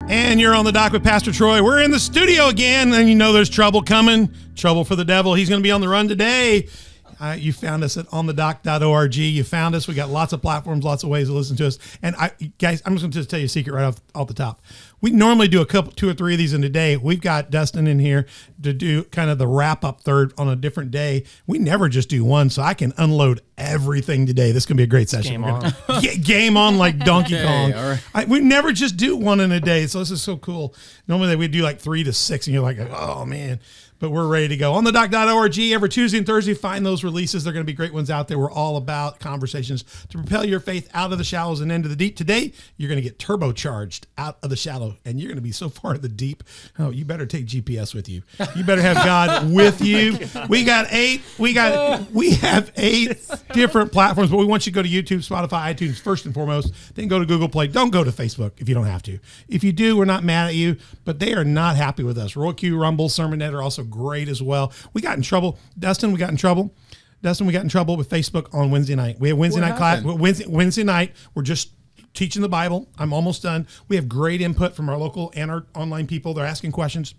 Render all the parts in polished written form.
And you're on the dock with Pastor Troy. We're in the studio again, and you know there's trouble coming. Trouble for the devil. He's going to be on the run today. You found us at onthedock.org. You found us. We got lots of platforms, lots of ways to listen to us. And guys, I'm just going to tell you a secret right off the top. We normally do two or three of these in a day. We've got Dustin in here to do kind of the wrap-up third on a different day. We never just do one, so I can unload everything today. This is going to be a great session. Game on. Game on like Donkey Kong. All right. We never just do one in a day, so this is so cool. Normally we do like 3 to 6, and you're like, oh, man. But we're ready to go. OnTheDock.org every Tuesday and Thursday. Find those releases. They're going to be great ones out there. We're all about conversations to propel your faith out of the shallows and into the deep. Today, you're going to get turbocharged out of the shallow, and you're going to be so far in the deep. Oh, you better take GPS with you. You better have God with you. We have 8 different platforms, but we want you to go to YouTube, Spotify, iTunes first and foremost. Then go to Google Play. Don't go to Facebook if you don't have to. If you do, we're not mad at you, but they are not happy with us. Roku, Rumble, SermonNet are also great as well. We got in trouble. Dustin, we got in trouble with Facebook on Wednesday night. We have Wednesday night class. Wednesday night, we're just teaching the Bible. I'm almost done. We have great input from our local and our online people. They're asking questions.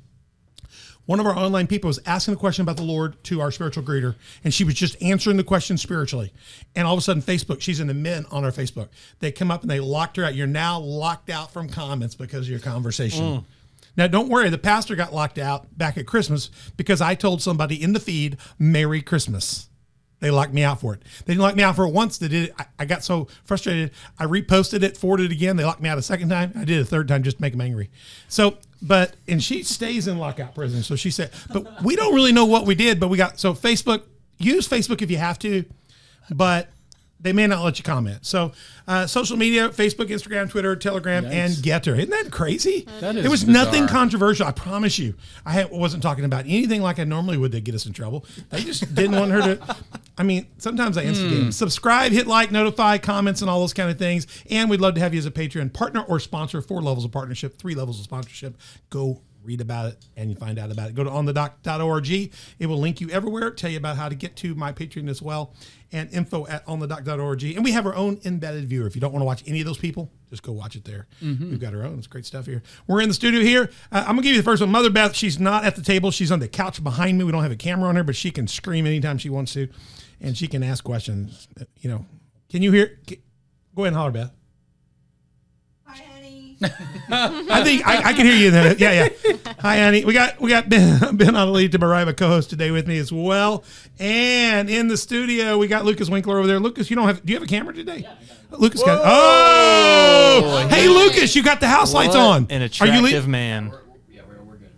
One of our online people was asking a question about the Lord to our spiritual greeter, and she was just answering the question spiritually. And all of a sudden, Facebook, she's in the men on our Facebook. They come up and they locked her out. You're now locked out from comments because of your conversation. Now, don't worry. The pastor got locked out back at Christmas because I told somebody in the feed, Merry Christmas. They locked me out for it. They didn't lock me out for it once. They did it. I got so frustrated. I reposted it, forwarded it again. They locked me out a second time. I did it a third time just to make them angry. So, and she stays in lockout prison. So she said, but we don't really know what we did, but Facebook, use Facebook if you have to, but they may not let you comment. So social media, Facebook, Instagram, Twitter, Telegram, and Getter. Isn't that crazy? That is It was bizarre. nothing controversial. I promise you. I wasn't talking about anything like I normally would to get us in trouble. They just didn't want her to. I mean, sometimes I instigate them. Subscribe, hit like, notify, comments, and all those kind of things. And we'd love to have you as a Patreon partner or sponsor. 4 levels of partnership, 3 levels of sponsorship. Go read about it and you find out about it. Go to onthedock.org. It will link you everywhere, tell you about how to get to my Patreon as well, and info at onthedock.org. And we have our own embedded viewer. If you don't want to watch any of those people, just go watch it there. We've got our own. It's great stuff here. We're in the studio here. I'm going to give you the first one. Mother Beth, she's not at the table. She's on the couch behind me. We don't have a camera on her, but she can scream anytime she wants to, and she can ask questions. You know, can you hear? Go ahead and holler, Beth. I think I can hear you there. Yeah. Hi, Annie. We got Ben Ali to my right, my co-host today with me as well. And in the studio, we got Lucas Winkler over there. Lucas, do you have a camera today? Yeah, Lucas got. Oh, hey, Lucas, you got the house lights on. An attractive man.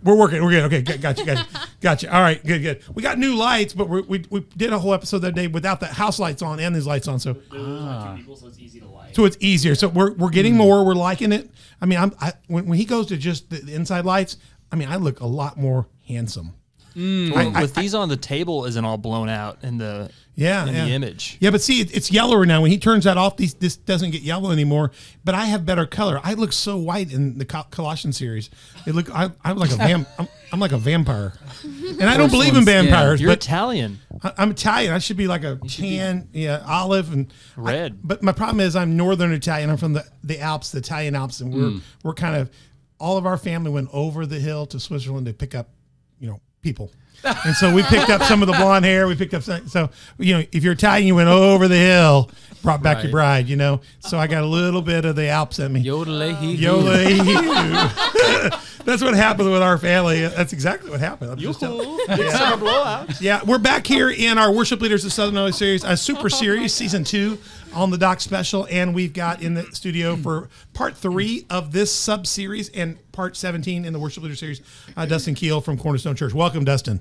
We're working. We're good. Okay, gotcha. All right, good. We got new lights, but we did a whole episode that day without the house lights on and these lights on. So, two people, so it's easy to light. So it's easier. So we're getting more. We're liking it. I mean, when he goes to just the inside lights, I mean, I look a lot more handsome. With these on, the table isn't all blown out in the the image. Yeah, but see, it's yellower now. When he turns that off, this doesn't get yellow anymore. But I have better color. I look so white in the Colossians series. I'm like I'm like a vampire, and I don't believe in vampires. You're but Italian. I'm Italian. I should be like a tan, olive and red. But my problem is I'm Northern Italian. I'm from the Alps, the Italian Alps, and we're kind of all of our family went over the hill to Switzerland to pick up, people. And so we picked up some of the blonde hair. We picked up some, so if you're Italian, you went over the hill, brought back your bride. So I got a little bit of the Alps in me. Yodel-a-hee-hoo. That's what happened with our family. That's exactly what happened. Yeah, we're back here in our Worship Leaders of Southern Illinois series, a super series, season 2 on the Doc Special, and we've got in the studio for part 3 of this sub-series and part 17 in the Worship Leader series, Dustin Keele from Cornerstone Church. Welcome, Dustin.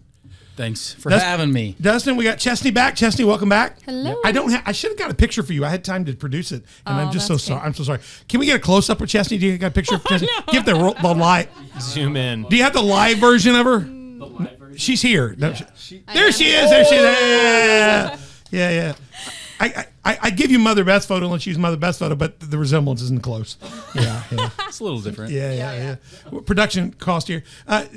Thanks for having me. Dustin, we got Chesney back. Chesney, welcome back. Hello. I should have got a picture for you. I had time to produce it, and I'm just so sorry. I'm so sorry. Can we get a close-up of Chesney? Do you got a picture of Chesney? No. Give the live. Zoom in. Do you have the live version of her? The live version. She's here. No, Yeah. there she is. There she is. Yeah. I give you Mother Beth's photo unless you use Mother Beth's photo, but the resemblance isn't close. Yeah. It's a little different. Yeah. Production cost here.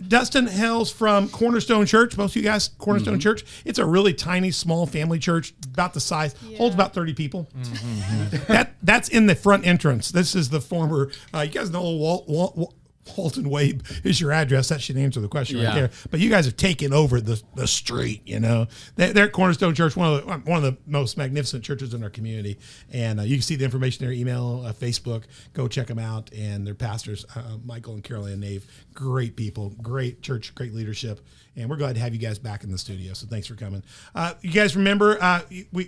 Dustin hails from Cornerstone Church. Most of you guys, Cornerstone Church. It's a really tiny, small family church, about the size, holds about 30 people. That's in the front entrance. This is the former, you guys know Walton Wabe is your address. That should answer the question right there. But you guys have taken over the street. They're at Cornerstone Church, one of the most magnificent churches in our community. And you can see the information there, email, Facebook. Go check them out. And their pastors, Michael and Carol Ann Nave, great people, great church, great leadership. And we're glad to have you guys back in the studio. So thanks for coming. You guys remember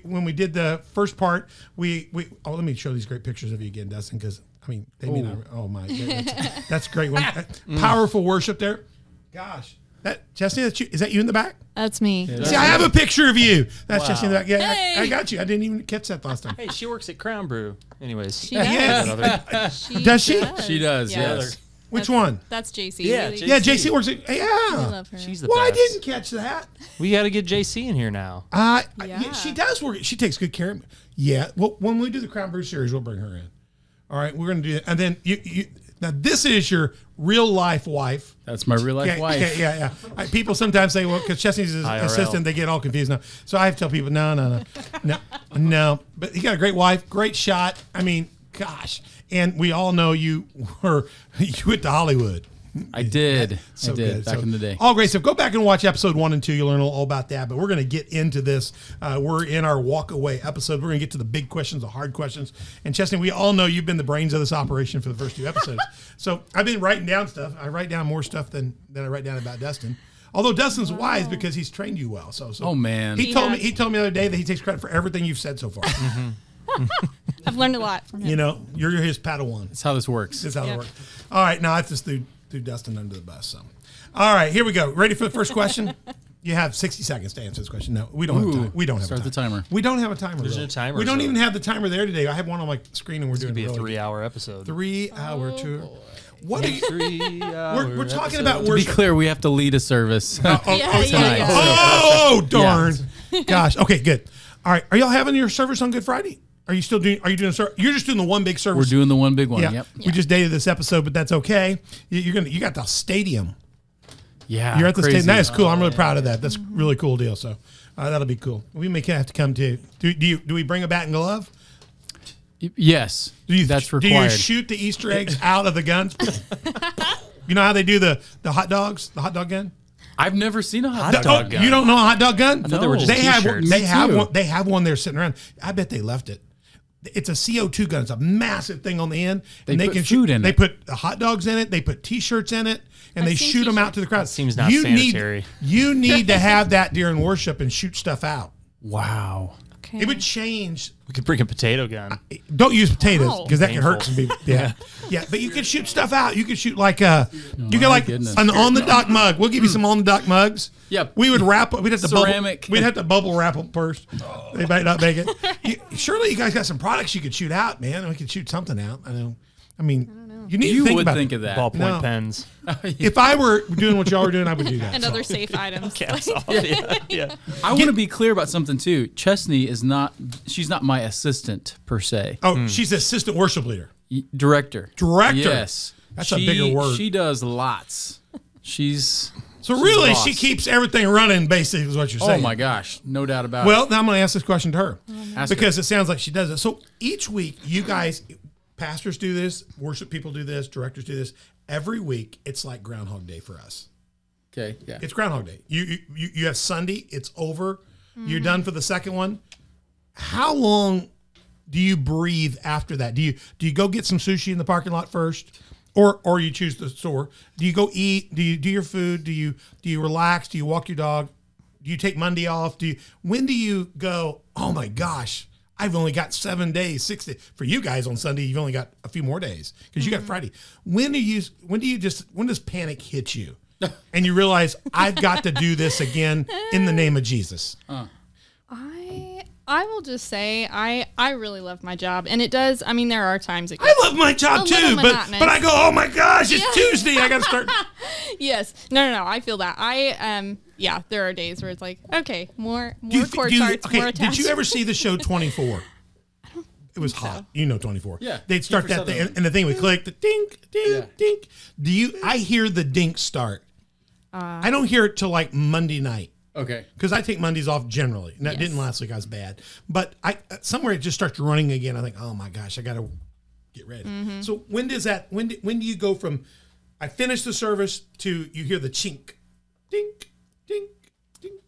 when we did the first part, let me show these great pictures of you again, Dustin, because they may not. Oh my goodness, that's a great one. Powerful worship there. Gosh, Chesney, is that you in the back? That's me. Yeah, see, I have a picture of you. That's Chesney in the back. Yeah, hey. I got you. I didn't even catch that last time. Hey, she works at Crown Brew. Anyways. She does. Does she? She does, yes. Which one? That's JC. Yeah, Really. Yeah, JC works at. Yeah. I love her. She's the Well, I best. didn't catch that. We got to get JC in here now. Yeah. She does work. She takes good care of me. Yeah. Well, when we do the Crown Brew series, we'll bring her in. All right, we're going to do it. And then now this is your real life wife. That's my real life wife. Yeah. People sometimes say, well, because Chesney's his IRL. assistant, they get all confused now. So I have to tell people, no. But you got a great wife, great shot. Gosh. And we all know you went to Hollywood. I did. So I did good. back in the day. All great stuff. Go back and watch episode 1 and 2. You'll learn all about that. But we're going to get into this. We're in our walk away episode. We're going to get to the big questions, the hard questions. And Chesney, we all know you've been the brains of this operation for the first 2 episodes. So I've been writing down stuff. I write down more stuff than I write down about Dustin. Although Dustin's wise because he's trained you well. So oh man, he told me the other day that he takes credit for everything you've said so far. I've learned a lot from him. You're his Padawan. that's how this works. That's how it works. All right, now I just threw Dustin under the bus. So, all right, here we go. Ready for the first question? You have 60 seconds to answer this question. No, we don't have time. We don't have Start a the timer. We don't have a timer. There's no timer, We don't so- even have the timer there today. I have one on my screen, and we're doing It'll be a really 3-hour episode. 3-hour tour. What are you? 3-hour We're talking episode. about To be worship. clear, we have to lead a service. Yeah. Oh, darn! Gosh. Okay, good. All right. Are y'all having your service on Good Friday? Are you still doing? Are you doing a service? You're just doing the one big service. We're doing the one big one. Yeah. Yep. We just dated this episode, but that's okay. You got the stadium. Yeah. You're at the crazy. stadium. That is cool. I'm really proud of that. That's a really cool deal. So that'll be cool. We may have to come to. Do we bring a bat and glove? Yes. That's required. Do you shoot the Easter eggs out of the guns? You know how they do the hot dogs, the hot dog gun? I've never seen a hot Hot dog gun. You don't know a hot dog gun? I thought they were just They have t-shirts. they have Me too. one. They have one there sitting around. I bet they left it. It's a CO2 gun. It's a massive thing on the end. They put food shoot in They it. put hot dogs in it. They put T-shirts in it, and I've they seen shoot them out t-shirts. to the crowd. That seems not you sanitary. You need to have that during worship and shoot stuff out. Wow. Okay. It would change. We could bring a potato gun. Don't use potatoes Ow. because that can hurt Painful. some people. Yeah. But you could shoot stuff out. You could shoot like you get like goodness. an on the dock mug. We'll give you some on the dock mugs. Yep. We would wrap. We'd have to Ceramic. Bubble, we'd have to bubble wrap them first. They might not make it. Surely you guys got some products you could shoot out, man. We could shoot something out. I mean, you need to You think would about think it. of that. Ballpoint No. pens. If I were doing what y'all were doing, I would do that. and So. other safe items. Caps off. Yeah. I want to be clear about something too. Chesney is not. She's not my assistant per se. Oh, she's assistant worship leader. Director. Director. Yes. That's a bigger word. She does lots. She's. So really, boss. she keeps everything running. Basically, is what you're saying. Oh my gosh, no doubt about Well, it. now I'm going to ask this question to her Ask her. because it sounds like she does it. So each week, you guys, pastors do this, worship people do this, directors do this. Every week, it's like Groundhog Day for us. Okay, yeah. It's Groundhog Day. You have Sunday. It's over. You're done for the second one. How long do you breathe after that? Do you go get some sushi in the parking lot first, or you choose the store? Do you go eat? Do you do your food? Do you relax? Do you walk your dog? Do you take Monday off? When do you go, oh my gosh, I've only got 7 days, 6 days. For you guys on Sunday, you've only got a few more days because you got Friday. When does panic hit you? And you realize I've got to do this again in the name of Jesus. I will just say I really love my job, and it does. I mean, there are times it I love my job too, but I go, oh my gosh, it's Tuesday. I got to start. Yes, no. I feel that. There are days where it's like, okay, more chord charts, more attached. Did you ever see the show 24? It was hot. So. You know 24. Yeah. They'd start that thing, and the thing would click, the dink, dink, dink. I hear the dink start. I don't hear it till like Monday night. Okay. Because I take Mondays off generally. And that didn't last week. I was bad. But somewhere it just starts running again. I think, oh my gosh, I got to get ready. Mm-hmm. So when does that, when do you go from, I finish the service to you hear the chink, dink, dink, dink?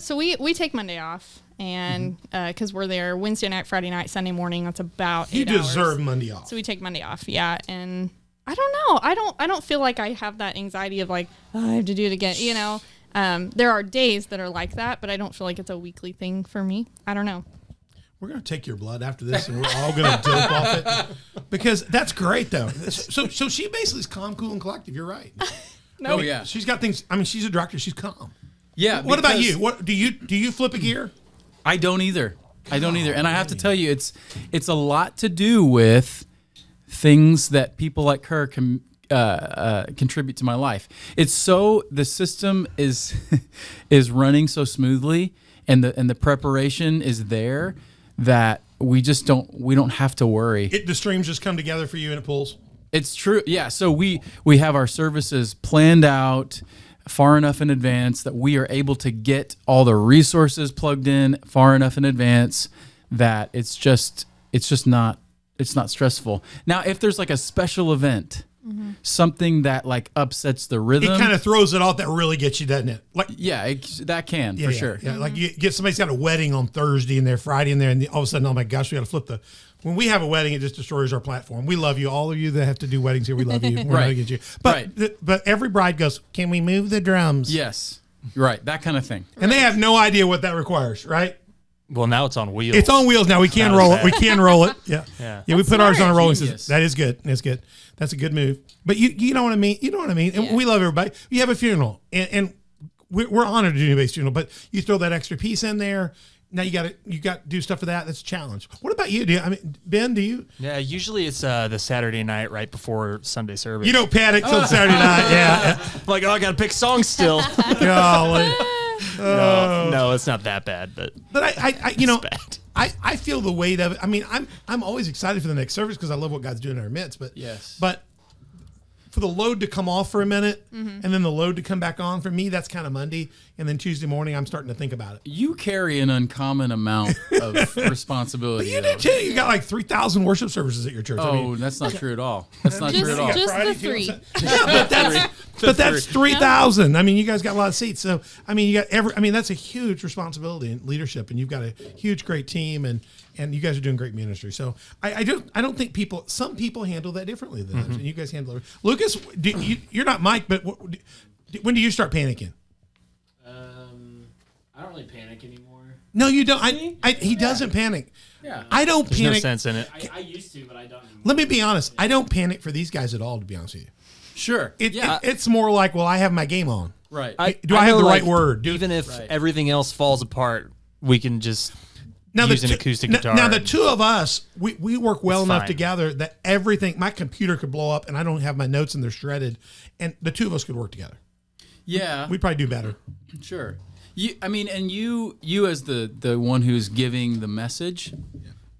So we take Monday off. And because we're there Wednesday night, Friday night, Sunday morning, that's about 8 hours. You deserve Monday off. So we take Monday off, yeah. And I don't know. I don't feel like I have that anxiety of like, oh, I have to do it again. You know, there are days that are like that, but I don't feel like it's a weekly thing for me. I don't know. We're going to take your blood after this, and we're all going to dope off it because that's great, though. So she basically is calm, cool, and collective. You're right. No, yeah. She's got things. I mean, she's a director. She's calm. Yeah. What about you? What do you flip a gear? I don't either. And I have to tell you, it's a lot to do with things that people like her can contribute to my life. It's so the system is running so smoothly, and the preparation is there that we don't have to worry. The streams just come together for you and it pulls. It's true. Yeah. So we have our services planned out far enough in advance that we are able to get all the resources plugged in far enough in advance that it's just not stressful. Now, if there's like a special event, something that like upsets the rhythm, it kind of throws it off. That really gets you, doesn't it? Like, that can for sure. Yeah, like you get somebody's got a wedding on Thursday and they're Friday in there, and all of a sudden, oh my gosh, we got to flip when we have a wedding, it just destroys our platform. We love you. All of you that have to do weddings here, we love you. We're not against you. But every bride goes, can we move the drums? Yes. Right. That kind of thing. And they have no idea what that requires, right? Well, now it's on wheels. It's on wheels now. We can roll it. We can roll it. Yeah. Yeah, we put ours on a rolling system. That is good. That's good. That's a good move. But you know what I mean? You know what I mean? And we love everybody. You have a funeral, and we're honored to do anybody's funeral, but you throw that extra piece in there. Now you got to do stuff for that. That's a challenge. What about you? Ben, do you? Yeah, usually it's the Saturday night right before Sunday service. You don't panic till Saturday night. Yeah. I'm like, oh, I got to pick songs still. Golly. No, it's not that bad, but I feel the weight of it. I mean, I'm always excited for the next service because I love what God's doing in our midst. But but for the load to come off for a minute and then the load to come back on, for me, that's kind of Monday. And then Tuesday morning, I'm starting to think about it. You carry an uncommon amount of responsibility. But you do too. You got like 3,000 worship services at your church. Oh, that's not true at all. That's not true at all. Just the 3. Yeah, but that's 3,000. I mean, you guys got a lot of seats. So, I mean, that's a huge responsibility in leadership, and you've got a huge, great team, and you guys are doing great ministry. So I don't think some people handle that differently than us, and you guys handle it. Lucas, you're not Mike, but when do you start panicking? I don't really panic anymore. No, you don't. He doesn't panic. Yeah. I don't There's panic. No sense in it. I used to, but I don't anymore. Let me be honest. I don't panic for these guys at all, to be honest with you. Sure. It's more like, well, I have my game on. Right. Do I have the right word? Even if everything else falls apart, we can just use an acoustic guitar. Now, the two of us, we work well enough together that everything, my computer could blow up and I don't have my notes and they're shredded, and the two of us could work together. Yeah. We'd probably do better. Sure. You as the one who's giving the message,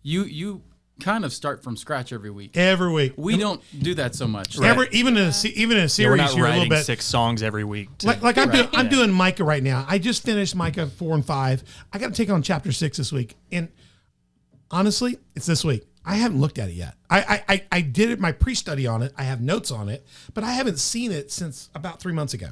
you kind of start from scratch every week. Every week. We don't do that so much. Even in a series, we're not you're writing a little bit 6 songs every week. I'm doing Micah right now. I just finished Micah 4 and 5. I got to take on chapter 6 this week, and honestly, it's this week. I haven't looked at it yet. I did my pre-study on it. I have notes on it, but I haven't seen it since about 3 months ago.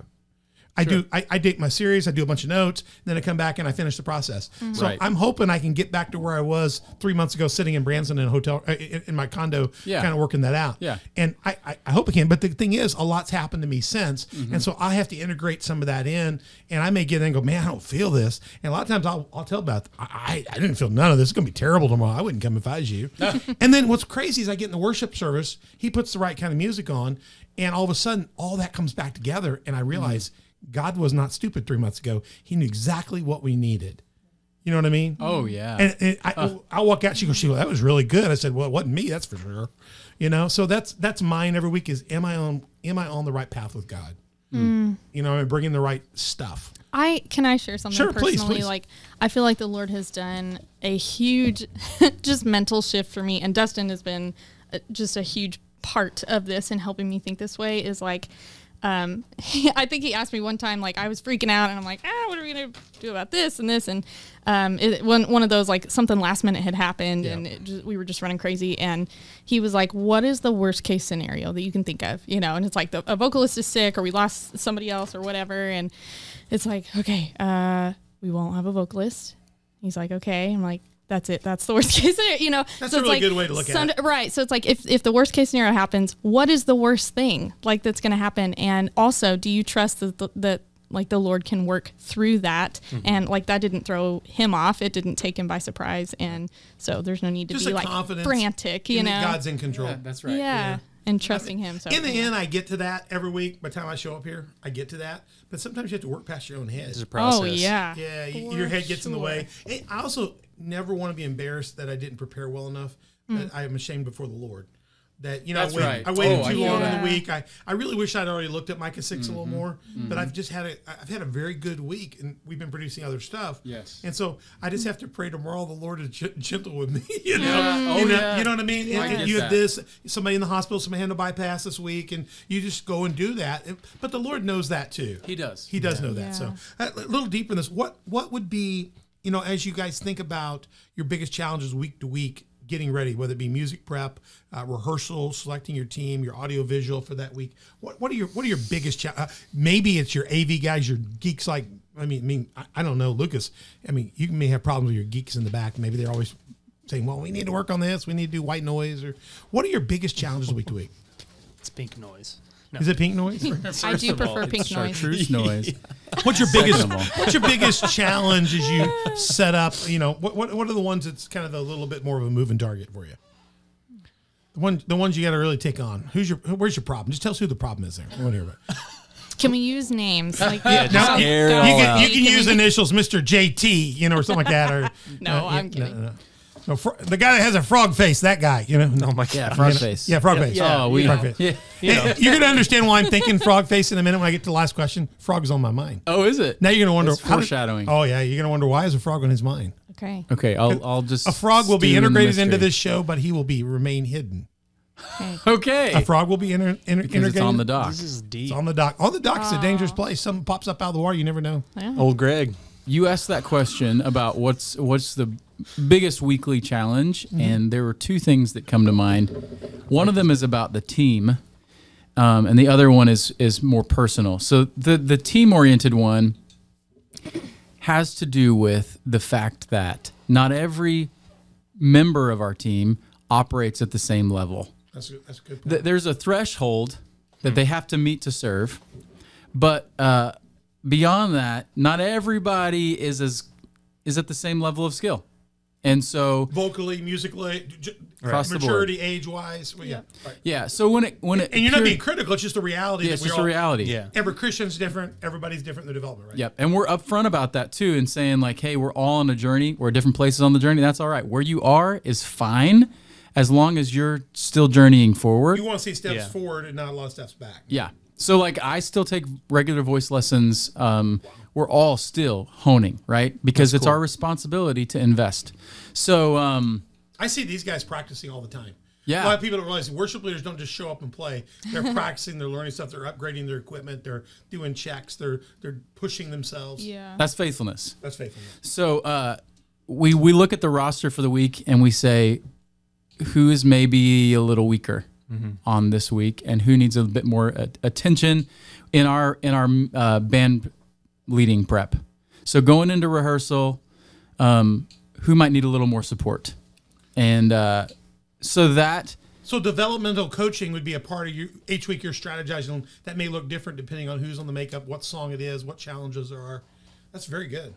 I date my series, I do a bunch of notes, then I come back and I finish the process. So Right. I'm hoping I can get back to where I was 3 months ago, sitting in Branson in a hotel, in my condo, Yeah. kind of working that out. Yeah. And I hope I can. But the thing is, a lot's happened to me since. And so I have to integrate some of that in. And I may get in and go, man, I don't feel this. And a lot of times I'll tell Beth, I didn't feel none of this. It's going to be terrible tomorrow. I wouldn't come if I was you. And then what's crazy is I get in the worship service, he puts the right kind of music on, and all of a sudden, all that comes back together. And I realize God was not stupid 3 months ago. He knew exactly what we needed. You know what I mean? Oh, yeah. And I walk out, she goes, that was really good. I said, well, it wasn't me, that's for sure. You know, so that's mine every week is, am I on the right path with God? You know, am I bringing the right stuff? Can I share something Sure, personally? please. Like, I feel like the Lord has done a huge, just mental shift for me. And Dustin has been just a huge part of this and helping me think this way is like, I think he asked me one time, like I was freaking out and I'm like, what are we going to do about this and this? And one of those, like something last minute had happened and we were just running crazy. And he was like, what is the worst case scenario that you can think of? You know, and it's like a vocalist is sick or we lost somebody else or whatever. And it's like, okay, we won't have a vocalist. He's like, okay. I'm like, that's it. That's the worst case scenario. You know, That's so a it's really like, good way to look at it. Right. So it's like if the worst case scenario happens, what is the worst thing like that's going to happen? And also, do you trust that like the Lord can work through that? And like that didn't throw him off. It didn't take him by surprise. And so there's no need to Just be a like confidence frantic, you in know? that God's in control. Yeah, that's right. Yeah. And trusting him. So In the end, I get to that every week. By the time I show up here, I get to that. But sometimes you have to work past your own head. It's a process. Oh yeah. Yeah, For your head gets in the sure. way. And I also never want to be embarrassed that I didn't prepare well enough. That I am ashamed before the Lord. That That's right. I waited Oh, too I long get in the that. week. I really wish I'd already looked at Micah 6 a little more. But I've had a very good week, and we've been producing other stuff. Yes. And so I just have to pray tomorrow the Lord is gentle with me. You know, Yeah. Oh, you know, yeah. you know what I mean. I And get you have that. this somebody in the hospital, somebody had a bypass this week, and you just go and do that. But the Lord knows that too. He does. He does know that. Yeah. So a little deeper in this, what would be, you know, as you guys think about your biggest challenges week to week, getting ready, whether it be music prep, rehearsal, selecting your team, your audio visual for that week. What are your biggest challenges? Maybe it's your AV guys, your geeks like, I don't know, Lucas. I mean, you may have problems with your geeks in the back. Maybe they're always saying, well, we need to work on this. We need to do white noise. Or what are your biggest challenges week to week? It's pink noise. No. Is it pink noise? I do prefer pink noise. Chartreuse noise. What's your biggest Second of all. What's your biggest challenge as you set up? You know, what are the ones that's kind of a little bit more of a moving target for you? The ones you got to really take on. Where's your problem? Just tell us who the problem is there. I want to hear about it. Can we use names? Like, Yeah, just Now, air it you all can, out. you can use initials, Mr. JT, you know, or something like that. Or No, I'm kidding. No. The guy that has a frog face, that guy, you know. No, Oh my God. Yeah, frog face. yeah, frog face. Yeah, Oh, we frog know. face. Yeah. You know. You're going to understand why I'm thinking frog face in a minute when I get to the last question. Frog's on my mind. Oh, is it? Now you're going to wonder. That's foreshadowing. Oh yeah, you're going to wonder why is a frog on his mind. Okay. Okay, I'll just. A frog will be stew in the integrated into mystery. this show, but he will remain hidden. Okay. A frog will be because integrated. it's on the dock. This is deep. It's on the dock. On the dock's a dangerous place. Something pops up out of the water. You never know. Old Greg. You asked that question about what's the biggest weekly challenge, and there were two things that come to mind. One of them is about the team, and the other one is more personal. So the team-oriented one has to do with the fact that not every member of our team operates at the same level. That's a good point. There's a threshold that they have to meet to serve, but beyond that, not everybody is at the same level of skill, and so Vocally, musically, Across the board. maturity, age-wise. Well, yeah. Right. yeah. So when it And you're not being critical. It's just a reality. yeah, that it's we're just a all- reality. Yeah. Every Christian's different. Everybody's different in their development, right? Yep. And we're upfront about that too, and saying like, hey, we're all on a journey. We're at different places on the journey. That's all right. Where you are is fine, as long as you're still journeying forward. You want to see steps Yeah. forward and not a lot of steps back. Yeah. So like I still take regular voice lessons. We're all still honing, right? Because it's our responsibility to invest. So I see these guys practicing all the time. Yeah. A lot of people don't realize worship leaders don't just show up and play. They're practicing, they're learning stuff, they're upgrading their equipment, they're doing checks, they're pushing themselves. Yeah. that's faithfulness. That's faithfulness. So we look at the roster for the week and we say, who is maybe a little weaker? on this week, and who needs a bit more attention in our band leading prep. So going into rehearsal, who might need a little more support, and So developmental coaching would be a part of you. Each week you're strategizing. That may look different depending on who's on the makeup, what song it is, what challenges there are. That's very good.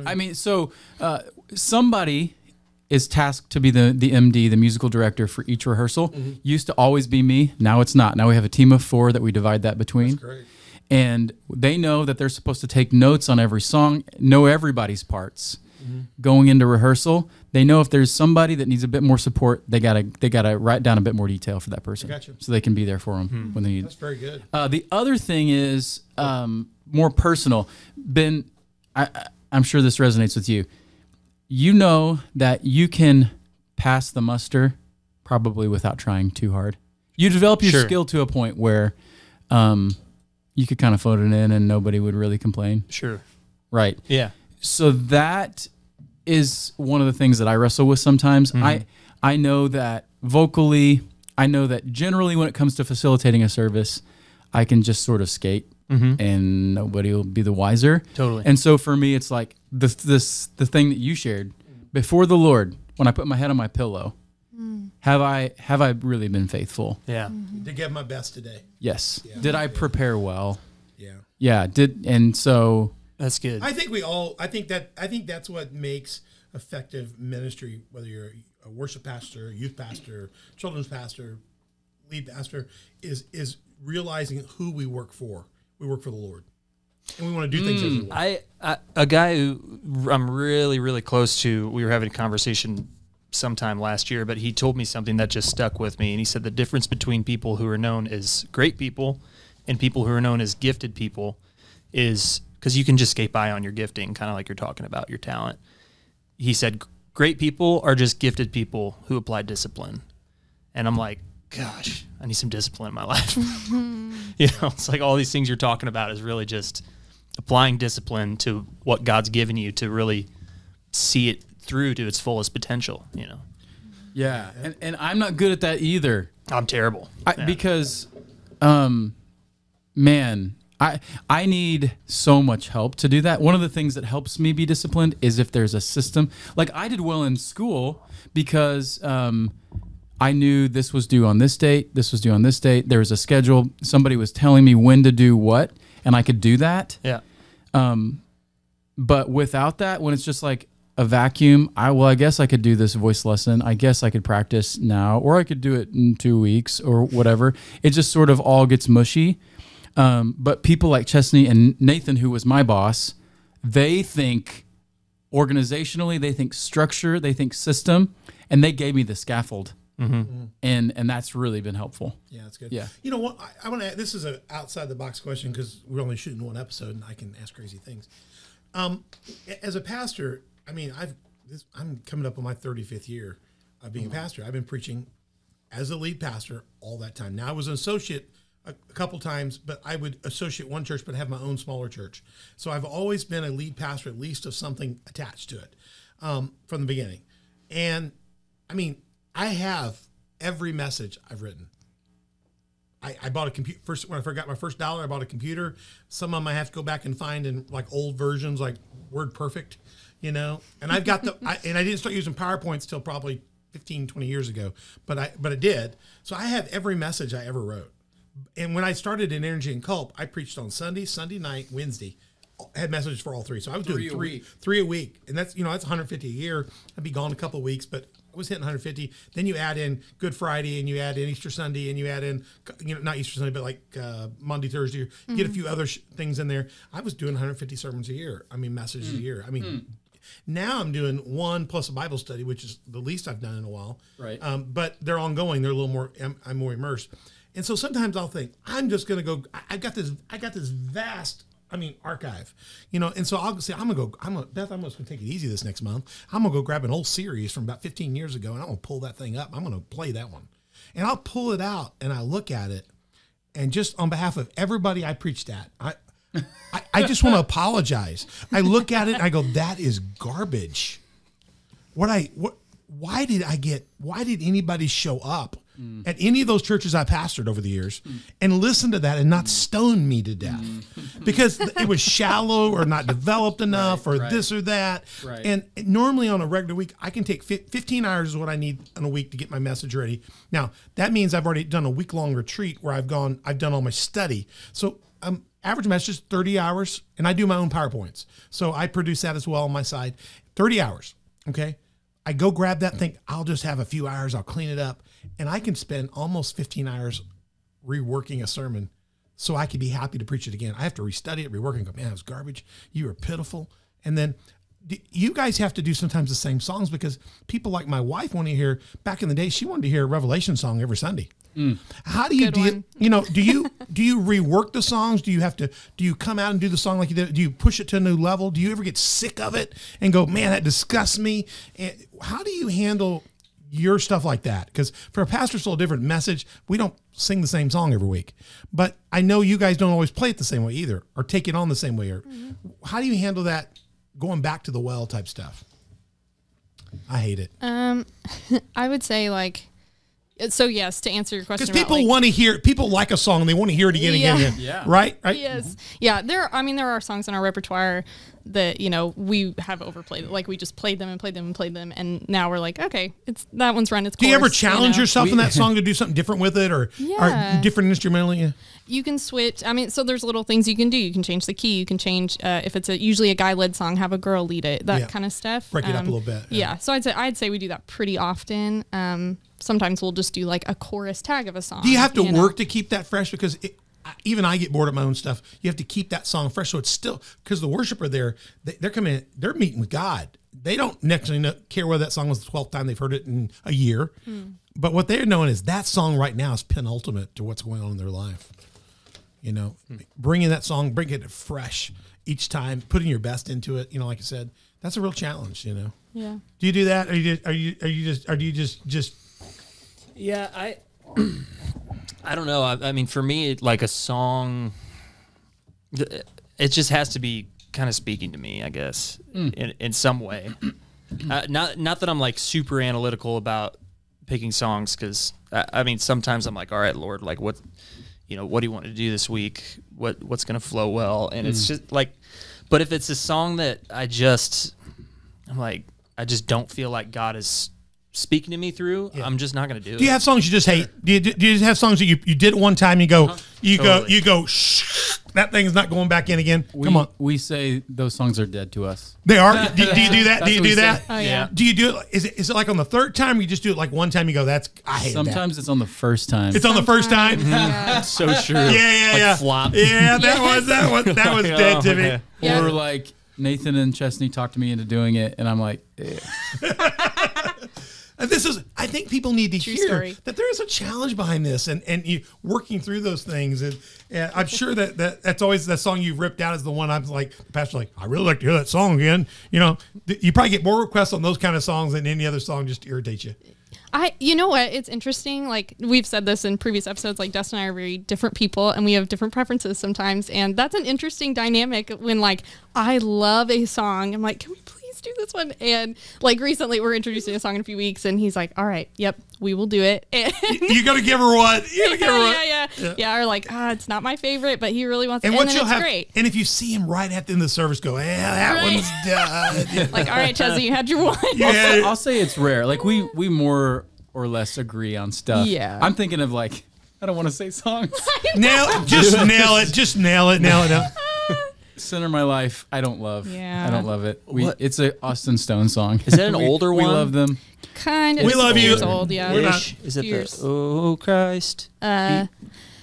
I mean, so somebody is tasked to be the MD, the musical director for each rehearsal. Used to always be me. Now it's not. Now we have a team of 4 that we divide that between. That's great. And they know that they're supposed to take notes on every song, know everybody's parts. Going into rehearsal, they know if there's somebody that needs a bit more support, they gotta write down a bit more detail for that person, so they can be there for them when they need. That's very good. The other thing is more personal. Ben, I'm sure this resonates with you. You know that you can pass the muster probably without trying too hard. You develop your skill to a point where you could kind of phone it in and nobody would really complain. Sure. Right. Yeah. So that is one of the things that I wrestle with sometimes. I know that vocally, I know that generally when it comes to facilitating a service, I can just sort of skate and nobody will be the wiser. Totally. And so for me, it's like the thing that you shared before the Lord, when I put my head on my pillow, have I really been faithful? Yeah. To give my best today. Yes. Yeah. Did I prepare well? Yeah. Yeah. And so that's good. I think that's what makes effective ministry, whether you're a worship pastor, youth pastor, children's pastor, lead pastor, is realizing who we work for. We work for the Lord, and we want to do things as the Lord. A guy who I'm really, really close to, we were having a conversation sometime last year, but he told me something that just stuck with me, and he said the difference between people who are known as great people and people who are known as gifted people is because you can just skate by on your gifting, kind of like you're talking about your talent. He said, great people are just gifted people who apply discipline. And I'm like, gosh, I need some discipline in my life. You know, it's like all these things you're talking about is really just applying discipline to what God's given you to really see it through to its fullest potential, you know? Yeah. And I'm not good at that either. I'm terrible. Because, man, I need so much help to do that. One of the things that helps me be disciplined is if there's a system. Like I did well in school because I knew this was due on this date, this was due on this date. There was a schedule. Somebody was telling me when to do what, and I could do that. Yeah. But without that, when it's just like a vacuum, I guess I could do this voice lesson. I guess I could practice now, or I could do it in 2 weeks or whatever. It just sort of all gets mushy. But people like Chesney and Nathan, who was my boss, they think organizationally, they think structure, they think system, and they gave me the scaffold. And that's really been helpful. Yeah, that's good. Yeah. You know what? I want to. This is an outside the box question because we're only shooting one episode, and I can ask crazy things. As a pastor, I mean, I'm coming up on my 35th year of being a pastor. I've been preaching as a lead pastor all that time. Now I was an associate a couple times, but I would associate one church, but have my own smaller church. So I've always been a lead pastor, at least of something attached to it from the beginning. And I mean, I have every message I've written. I bought a computer first when I got my first dollar. I bought a computer. Some of them I have to go back and find in like old versions, like Word Perfect, you know. And I've got and I didn't start using PowerPoints till probably 15, 20 years ago, but I did. So I have every message I ever wrote. And when I started in Energy and Culp, I preached on Sunday night, Wednesday. I had messages for all three. So I was doing three a week. And that's, that's 150 a year. I'd be gone a couple of weeks, but I was hitting 150. Then you add in Good Friday and you add in Easter Sunday and you add in, not Easter Sunday, but like Monday, Thursday, get a few other things in there. I was doing 150 sermons a year. Messages a year. Now I'm doing one plus a Bible study, which is the least I've done in a while. Right. But they're ongoing. They're a little more, I'm more immersed. And so sometimes I'll think, I'm just going to go, I got this vast, archive, and so I'll say, Beth, I'm just going to take it easy this next month. I'm going to go grab an old series from about 15 years ago and I'm going to pull that thing up. I'm going to play that one and I'll pull it out and I look at it and just on behalf of everybody I preached at, I just want to apologize. I look at it and I go, that is garbage. Why did anybody show up at any of those churches I pastored over the years and listen to that and not stone me to death because it was shallow or not developed enough or this or that. Right. And normally on a regular week, I can take 15 hours is what I need in a week to get my message ready. Now, that means I've already done a week-long retreat where I've done all my study. So average message is 30 hours, and I do my own PowerPoints. So I produce that as well on my side. 30 hours, okay? I go grab that thing. I'll just have a few hours. I'll clean it up. And I can spend almost 15 hours reworking a sermon so I can be happy to preach it again. I have to restudy it, rework it, and go, man, it was garbage. You were pitiful. And then you guys have to do sometimes the same songs because people like my wife want to hear, back in the day, she wanted to hear a Revelation song every Sunday. How do you do you rework the songs? Do you come out and do the song like you did? Do you push it to a new level? Do you ever get sick of it and go, man, that disgusts me? And how do you handle your stuff like that? Because for a pastor, it's a little different message. We don't sing the same song every week, but I know you guys don't always play it the same way either, or take it on the same way. Or how do you handle that going back to the well type stuff? I hate it. I would say like, so yes, to answer your question, because people want to hear, people like a song and they want to hear it again and again. Yeah. Right? Yes. Yeah. There are songs in our repertoire that, we have overplayed. Like we just played them and played them and played them. And now we're like, okay, that one's run its course. Do you ever challenge yourself in that song to do something different with it or different instrumentally? Yeah. You can switch. So there's little things you can do. You can change the key. You can change, if it's usually a guy-led song, have a girl lead it, that kind of stuff. Break it up a little bit. Yeah. So I'd say we do that pretty often. Sometimes we'll just do like a chorus tag of a song. Do you have to work to keep that fresh? Because even I get bored of my own stuff. You have to keep that song fresh. So it's still, because the worshiper there, they're coming, they're meeting with God. They don't necessarily care whether that song was the 12th time they've heard it in a year. But what they're knowing is that song right now is penultimate to what's going on in their life. Bringing that song, bringing it fresh each time, putting your best into it. Like I said, that's a real challenge. Yeah. Do you do that? Or do you just? Yeah, I don't know. I mean, for me, like a song, it just has to be kind of speaking to me, I guess, in some way. Not that I'm like super analytical about picking songs, because I mean, sometimes I'm like, all right, Lord, like what do you want to do this week? What's going to flow well? And it's just like, but if it's a song that I just don't feel like God is speaking to me through, I'm just not going to do it. Do you have songs you just hate? Do you just have songs that you did it one time, you go, shh, that thing's not going back in again? Come on. We say those songs are dead to us. They are? Do you do that? Do you do that? Oh, yeah. Do you do it? Is it like on the third time, or you just do it like one time, you go, I hate Sometimes it's on the first time. It's on the first time? That's so true. Yeah. Flop. Yeah, that was dead to me. Yeah. Or like Nathan and Chesney talked me into doing it, and I'm like, And I think people need to hear story. that there is a challenge behind this, and you working through those things. And I'm sure that's always that song you've ripped out is the one I'm like, the pastor's like, I really like to hear that song again. You probably get more requests on those kind of songs than any other song just to irritate you. You know what? It's interesting. Like we've said this in previous episodes, like Dustin and I are very different people and we have different preferences sometimes. And that's an interesting dynamic when like, I love a song. I'm like, can we please do this one? And like recently we're introducing a song in a few weeks and he's like, all right, yep, we will do it. And you got to give her one. You got to give her one. Yeah. Or like, it's not my favorite, but he really wants it. And what you'll have, great. and if you see him right at the end of the service, go, that one's done. Like, all right, Chelsea, you had your one. Yeah. I'll say it's rare. Like we more or less agree on stuff. Yeah. I'm thinking of like, I don't want to say songs. Nail it. Just nail it. Center My Life, I don't love. Yeah. I don't love it. It's a Austin Stone song. Is that an older one? We love them. Kind of. We love you. It's old, yeah. Is it the Oh Christ?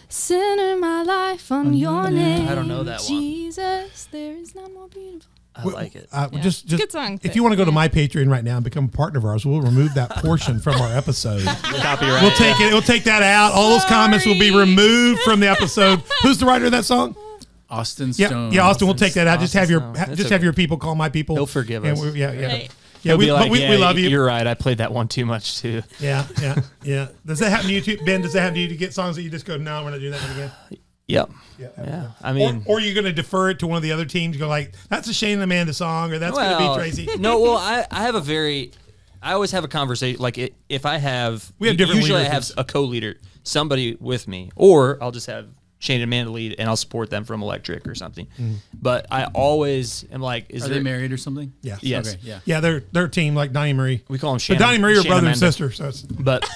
Center my life on your name. I don't know that one. Jesus, there is none more beautiful. I like it. Just Good song. If you want to go to my Patreon right now and become a partner of ours, we'll remove that portion from our episode. Copyright. We'll take it. We'll take that out. All those comments will be removed from the episode. Who's the writer of that song? Austin Stone. Yeah, Austin. We'll take that out. Just have your Stone. have your people call my people. He'll forgive And us. Yeah. Right. Yeah, we love you. You're right. I played that one too much too. Yeah. Does that happen to you too, Ben? Does that happen to you to get songs that you just go, no, we're not doing that one again? Yep. Yeah. I mean, or you're going to defer it to one of the other teams. Go like, that's a Shane Amanda song, or that's going to be Tracy. No. Well, I have a very. I always have a conversation. Like if I have, We have different usually I have leaderships. a co-leader, somebody with me, or I'll just have Shane and Amanda lead, and I'll support them from electric or something. But I always am like, Are they married or something? Yes. Yes. Okay, yeah. Yeah, they're a team like Donnie Marie. We call them But Shannon. Donnie Marie are Shannon brother and Amanda. sister. So it's, But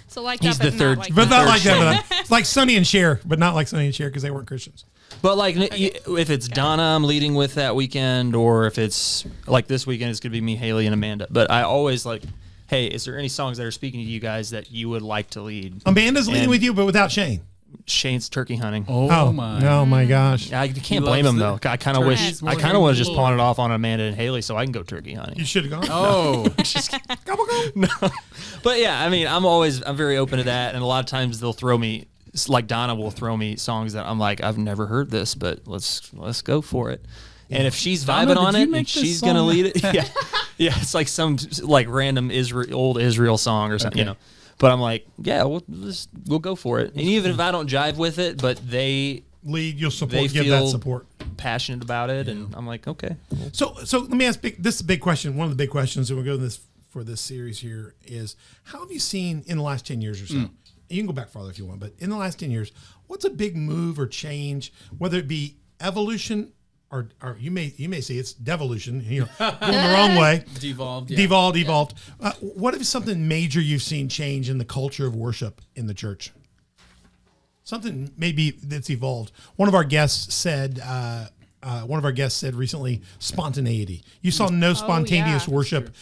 So like He's that, the but third- not like but that. not like that. But it's like Sonny and Cher, but not like Sonny and Cher because they weren't Christians. But like if it's Donna I'm leading with that weekend, or if it's like this weekend, it's gonna be me, Haley, and Amanda. But I always like, hey, is there any songs that are speaking to you guys that you would like to lead? Amanda's leading And with you, but without Shane. Shane's turkey hunting. Oh, my. Oh my gosh. I can't loves blame him the though. I kind of wish turkeys I more kind than of want to just me. pawn it off on Amanda and Haley so I can go turkey hunting. You should have gone. Oh. Gobble, gobble. But yeah, I mean, I'm very open to that, and a lot of times they'll throw me, like Donna will throw me songs that I'm like, I've never heard this, but let's go for it. And if she's Donna, vibing on did you it make and this she's gonna song? lead it, yeah, it's like some like random old Israel song or something, you know. But I'm like, yeah, we'll go for it. And even if I don't jive with it, but they Lead, you'll they support, give that feel support. passionate about it, and I'm like, okay. So let me ask. This is a big question. One of the big questions that we're going this for this series here is: how have you seen in the last 10 years or so? You can go back farther if you want, but in the last 10 years, what's a big move or change, whether it be evolution or you may say it's devolution, you know, going the wrong way, Devolved. Yeah. devolved. What if something major you've seen change in the culture of worship in the church? Something maybe that's evolved. One of our guests said recently, spontaneity. You saw no spontaneous yeah. worship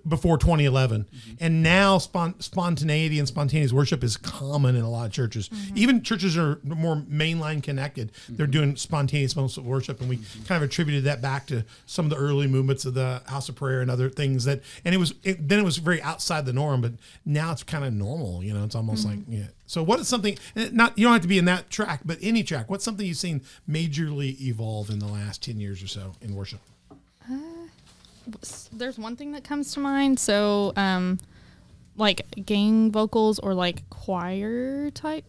before 2011, and now spontaneity and spontaneous worship is common in a lot of churches. Even churches are more mainline connected. They're doing spontaneous moments of worship, and we kind of attributed that back to some of the early movements of the House of Prayer and other things that. And then it was very outside the norm, but now it's kind of normal. You know, it's almost like yeah. So what is something? Not you don't have to be in that track, but any track. What's something you've seen majorly evolve in the last 10 years or so in worship? There's one thing that comes to mind. So, like gang vocals or like choir type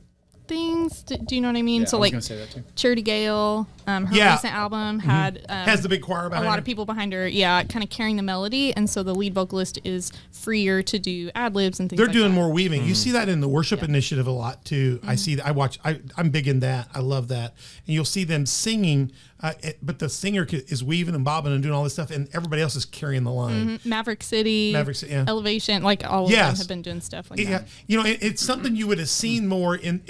things. Do you know what I mean? Yeah, so I was like gonna say that too. Charity Gale, her Yeah. recent album had Has the big choir a behind lot it? of people behind her. Yeah, kind of carrying the melody, and so the lead vocalist is freer to do ad libs and things. They're like doing that. more weaving. You see that in the worship initiative a lot too. I see that. I'm big in that. I love that. And you'll see them singing, but the singer is weaving and bobbing and doing all this stuff, and everybody else is carrying the line. Maverick City, Yeah. Elevation, like all of Yes. them have been doing stuff like Yeah, that. you know, it's something you would have seen more in.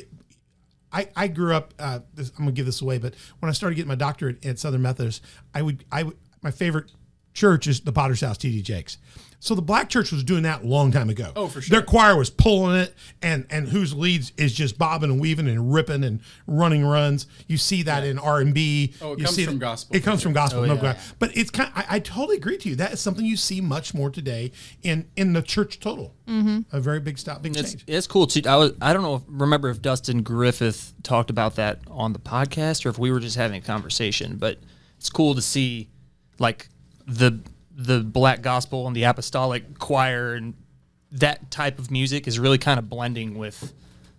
I grew up. I'm gonna give this away, but when I started getting my doctorate at Southern Methodist, my favorite church is the Potter's House, T.D. Jakes. So the black church was doing that a long time ago. Oh, for sure. Their choir was pulling it, and whose leads is just bobbing and weaving and ripping and running runs. You see that in R&B. Oh, it You comes see from that- gospel, It comes for from sure. gospel, Oh, no yeah. doubt. But it's kind. I totally agree to you. That is something you see much more today in the church total. A very big change. It's cool too. I don't know. Remember if Dustin Griffith talked about that on the podcast, or if we were just having a conversation. But it's cool to see, like the black gospel and the apostolic choir and that type of music is really kind of blending with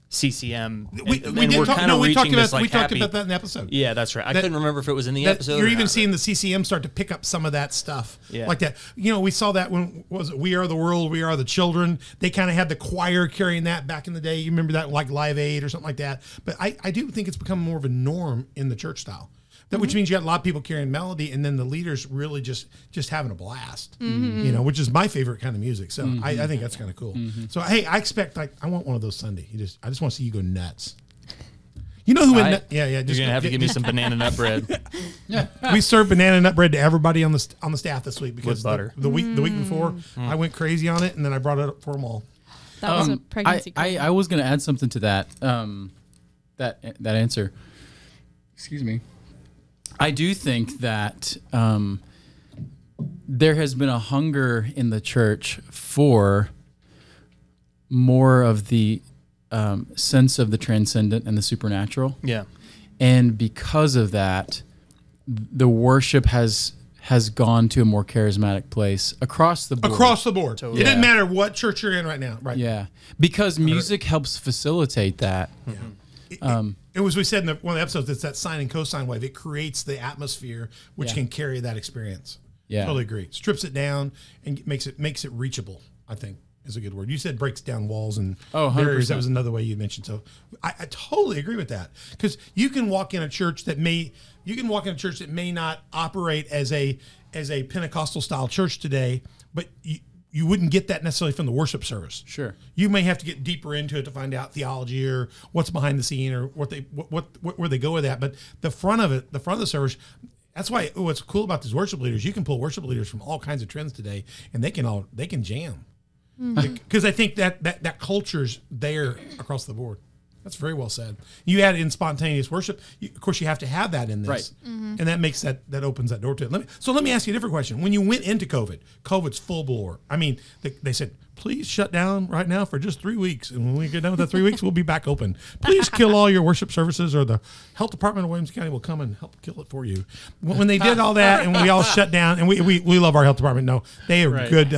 CCM. We and did we're talk. kind No, of we talked reaching about this, like, we talked happy- about that in the episode. Yeah, that's right. I That- couldn't remember if it was in the That episode. you're or even not, seeing the CCM start to pick up some of that stuff, Yeah. like that. You know, we saw that when was it We Are the World, We Are the Children. They kind of had the choir carrying that back in the day. You remember that, like Live Aid or something like that. But I do think it's become more of a norm in the church style. That which means you got a lot of people carrying melody, and then the leaders really just having a blast. You know, which is my favorite kind of music. So I think that's kind of cool. So hey, I expect I want one of those Sunday. I just want to see you go nuts. You know who? You're Just gonna have to give me some banana nut bread. We served banana nut bread to everybody on the staff this week because With butter. The week before I went crazy on it, and then I brought it up for them all. That was a pregnancy. I was going to add something to that. That answer. Excuse me. I do think that there has been a hunger in the church for more of the sense of the transcendent and the supernatural. Yeah. And because of that, the worship has gone to a more charismatic place across the board. Across the board, Totally. it doesn't Yeah. matter what church you're in right now, right? Yeah. Because music helps facilitate that. It was we said in one of the episodes. It's that sine and cosine wave. It creates the atmosphere which Yeah. can carry that experience. Yeah. Totally agree. Strips it down and makes it reachable. I think is a good word. You said breaks down walls and 100%. barriers. That was another way you mentioned. So I totally agree with that, because you can walk in a church that may not operate as a Pentecostal style church today, but you wouldn't get that necessarily from the worship service. Sure. You may have to get deeper into it to find out theology or what's behind the scene or where they go with that. But the front of the service, that's why what's cool about these worship leaders, you can pull worship leaders from all kinds of trends today, and they can jam. Because I think that culture's there across the board. That's very well said. You add in spontaneous worship. Of course, you have to have that in this, Right. And that makes that opens that door to it. Let me ask you a different question. When you went into COVID's full bore. I mean, they said, please shut down right now for just 3 weeks, and when we get done with the 3 weeks, we'll be back open. Please kill all your worship services, or the health department of Williams County will come and help kill it for you. When they did all that, and we all shut down, and we love our health department. No, they are Right. good.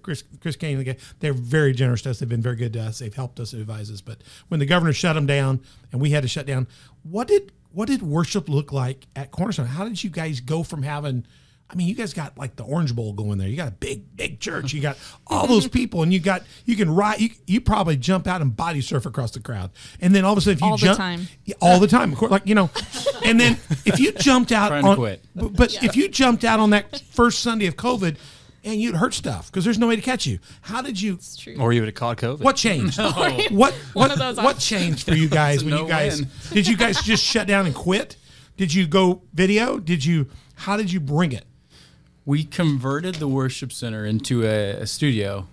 Chris Kane, they're very generous to us. They've been very good to us. They've helped us, advise us. But when the governor shut them down, and we had to shut down, what did worship look like at Cornerstone? How did you guys go from having? I mean, you guys got like the Orange Bowl going there. You got a big church. You got all those people, and you can ride. You probably jump out and body surf across the crowd, and then all of a sudden, if you All the jump time. all the time, of course, and then if you jumped out Trying to on, quit. but if you jumped out on that first Sunday of COVID, and you'd hurt stuff because there's no way to catch you. How did you? It's true. Or you would have caught COVID. What changed? One of those What options. changed for you guys when you guys no-win. did you guys just shut down and quit? Did you go video? How did you bring it? We converted the worship center into a studio.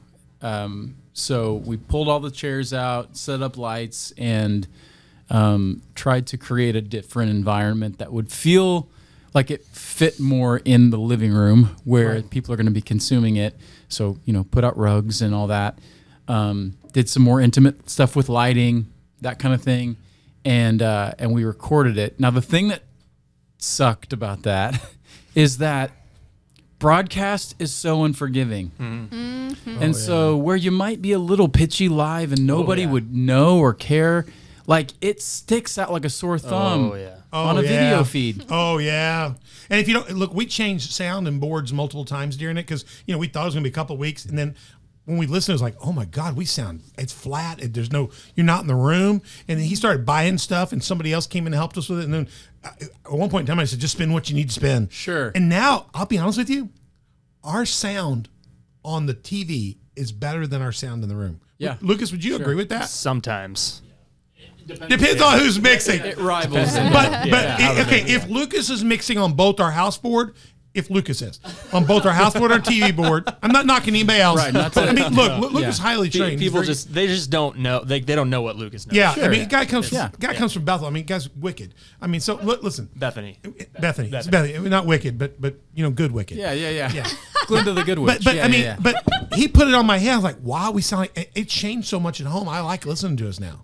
So we pulled all the chairs out, set up lights, and tried to create a different environment that would feel like it fit more in the living room where people are going to be consuming it. So, put out rugs and all that. Did some more intimate stuff with lighting, that kind of thing. And we recorded it. Now, the thing that sucked about that is that broadcast is so unforgiving. And so where you might be a little pitchy live and nobody would know or care, like it sticks out like a sore thumb on a video feed. Oh yeah. And if you don't look, we changed sound and boards multiple times during it because we thought it was gonna be a couple of weeks, and then when we listened, it was like, oh my God, it's flat. You're not in the room. And then he started buying stuff, and somebody else came in and helped us with it. And then at one point in time, I said, just spend what you need to spend. Sure. And now, I'll be honest with you, our sound on the TV is better than our sound in the room. Yeah. Lucas, would you agree with that? Sometimes. Depends on who's mixing. It rivals it. If Lucas is mixing on both our house board, if Lucas is on both our house board and our TV board, I'm not knocking anybody else. Right, not But, to- I mean, look, Lucas is highly trained. He's People very- they just don't know. They don't know what Lucas knows. yeah. Sure. I mean, guy comes Yeah. from Bethel. I mean, guy's wicked. I mean, so listen, Bethany. Bethany. It's Bethany, not wicked, but good wicked. Yeah. Glinda the Good Witch. But Yeah, I mean, yeah. but he put it on my head. I was like, wow, we sound like it changed so much at home. I like listening to us now.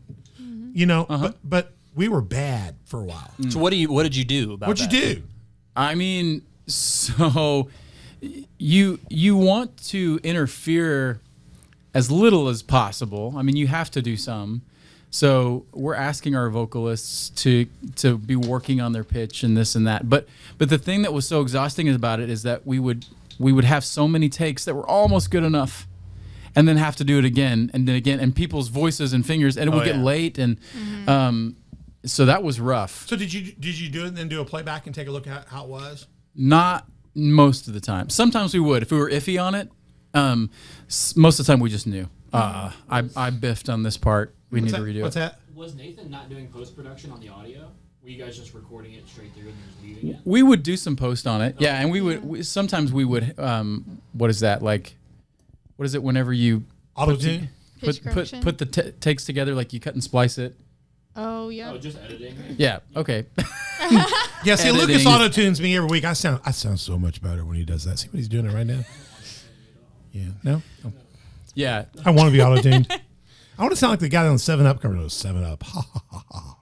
But we were bad for a while. So what did you do about What'd you do? I mean, so you want to interfere as little as possible. I mean, you have to do some. So we're asking our vocalists to be working on their pitch and this and that. But the thing that was so exhausting about it is that we would have so many takes that were almost good enough, and then have to do it again and then again, and people's voices and fingers, and it would get late, and so that was rough. So did you do it and then do a playback and take a look at how it was? Not most of the time. Sometimes we would if we were iffy on it. Most of the time we just knew. I biffed on this part. We need to redo What's it. that? Was Nathan not doing post-production on the audio? Were you guys just recording it straight through and just leaving it? We would do some post on it. Yeah, and sometimes we would what is that? Like what is it whenever you Auto-tune? Pitch correction? put the takes together, like you cut and splice it? Oh yeah. Oh, just editing? Yeah, okay. Yeah, see, Lucas Editing. auto-tunes me every week. I sound so much better when he does that. See what he's doing it right now? Yeah. No? Oh. Yeah. I want to be auto-tuned. I want to sound like the guy on the 7-Up cover. 7-Up. Ha, ha, ha, ha.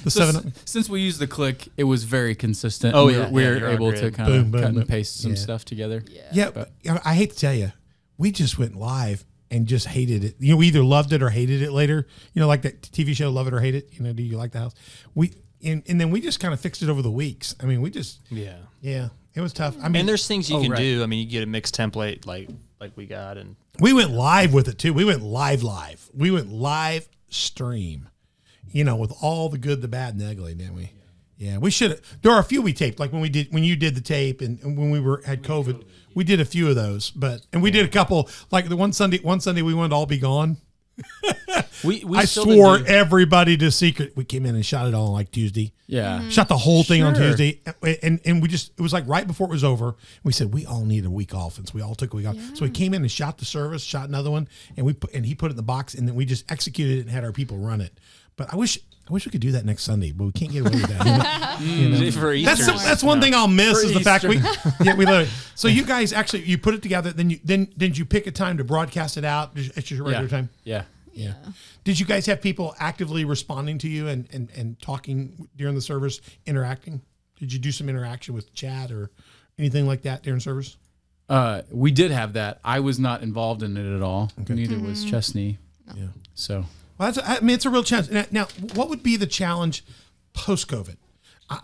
The So 7-Up. since we used the click, it was very consistent. Oh, we yeah. were Yeah, you're on able grid. to kind Boom, of boom, cut boom. and paste some Yeah. stuff together. Yeah, but I hate to tell you, we just went live and just hated it. We either loved it or hated it later. Like that TV show, Love It or Hate It. Do you like the house? and then we just kind of fixed it over the weeks. I mean, we just Yeah. it was tough. I mean, And there's things you can right. do. I mean, you get a mixed template like we got, and we went live with it too. We went live. We went live stream, with all the good, the bad, and the ugly, didn't we? Yeah, we should. There are a few we taped, like when you did the tape, and when we had COVID, we did a few of those. And we did a couple, like the one Sunday we wanted to all be gone. We I still swore didn't do- everybody to secret. We came in and shot it all on like Tuesday. Yeah. Shot the whole thing on Sure. Tuesday, and it was like right before it was over. We said we all need a week off, and so we all took a week off. So we came in and shot the service, shot another one, and he put it in the box, and then we just executed it and had our people run it. But I wish we could do that next Sunday, but we can't get away with that. for Easter. That's one thing I'll miss For is the fact we Easter. we literally. So you guys actually you put it together, then you pick a time to broadcast it out at your regular time. Yeah. Yeah. Did you guys have people actively responding to you and talking during the service, interacting? Did you do some interaction with chat or anything like that during service? We did have that. I was not involved in it at all. Neither was Chesney. Yeah. So Well, it's a real challenge. Now, what would be the challenge post-COVID?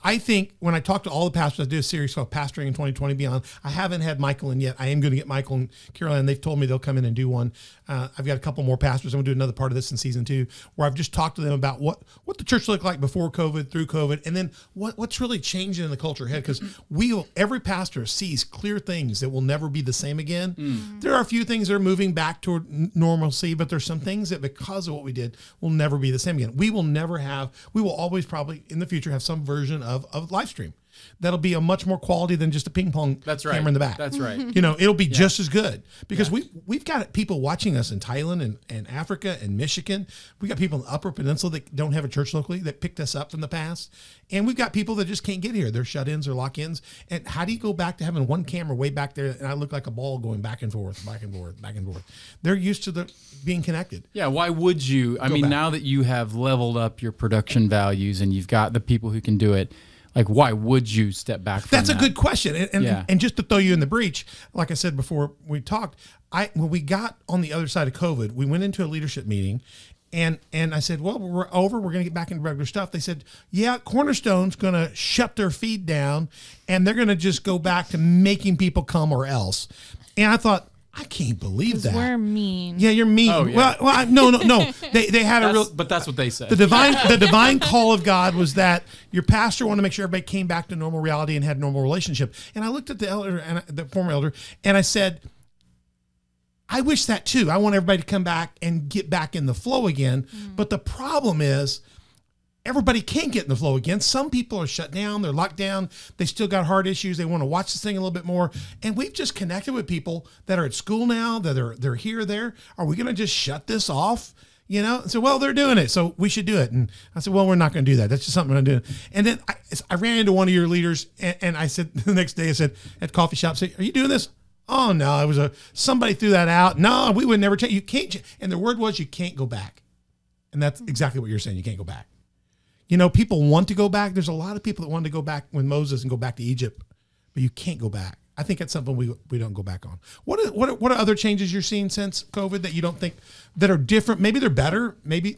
I think when I talk to all the pastors, I do a series called Pastoring in 2020 Beyond. I haven't had Michael in yet. I am going to get Michael and Caroline. They've told me they'll come in and do one. I've got a couple more pastors. I'm going to do another part of this in season 2, where I've just talked to them about what the church looked like before COVID, through COVID, and then what's really changing in the culture ahead. Because every pastor sees clear things that will never be the same again. There are a few things that are moving back toward normalcy, but there's some things that because of what we did will never be the same again. We will always probably in the future have some version of live stream that'll be a much more quality than just a ping pong camera in the back. That's right. It'll be just as good because we've got people watching us in Thailand and Africa and Michigan. We got people in the Upper Peninsula that don't have a church locally that picked us up from the past. And we've got people that just can't get here. They're shut-ins or lock-ins. And how do you go back to having one camera way back there and I look like a ball going back and forth, back and forth, back and forth? They're used to being connected. Yeah, why would you? I mean, back. now that you have leveled up your production values and you've got the people who can do it, like, why would you step back from That's that? a good question. Yeah. And just to throw you in the breach, like I said before we talked, when we got on the other side of COVID, we went into a leadership meeting and I said, well, we're over. We're going to get back into regular stuff. They said, yeah, Cornerstone's going to shut their feed down and they're going to just go back to making people come or else. And I thought, I can't believe that. We're mean. Yeah, you're mean. Oh, yeah. Well, no. They had a real. But that's what they said. The divine call of God was that your pastor wanted to make sure everybody came back to normal reality and had a normal relationship. And I looked at the elder and the former elder, and I said, I wish that too. I want everybody to come back and get back in the flow again. But the problem is, everybody can't get in the flow again. Some people are shut down. They're locked down. They still got heart issues. They want to watch this thing a little bit more. And we've just connected with people that are at school now, that they're here or there. Are we going to just shut this off? So, well, they're doing it, so we should do it. And I said, well, we're not going to do that. That's just something I'm doing. And then I ran into one of your leaders, and I said, the next day, I said, at coffee shop, say, are you doing this? Oh, no, it was somebody threw that out. No, we would never change. You can't. And the word was, you can't go back. And that's exactly what you're saying. You can't go back. People want to go back. There's a lot of people that wanted to go back with Moses and go back to Egypt, but you can't go back. I think that's something we don't go back on. What are other changes you're seeing since COVID that you don't think that are different? Maybe they're better. Maybe.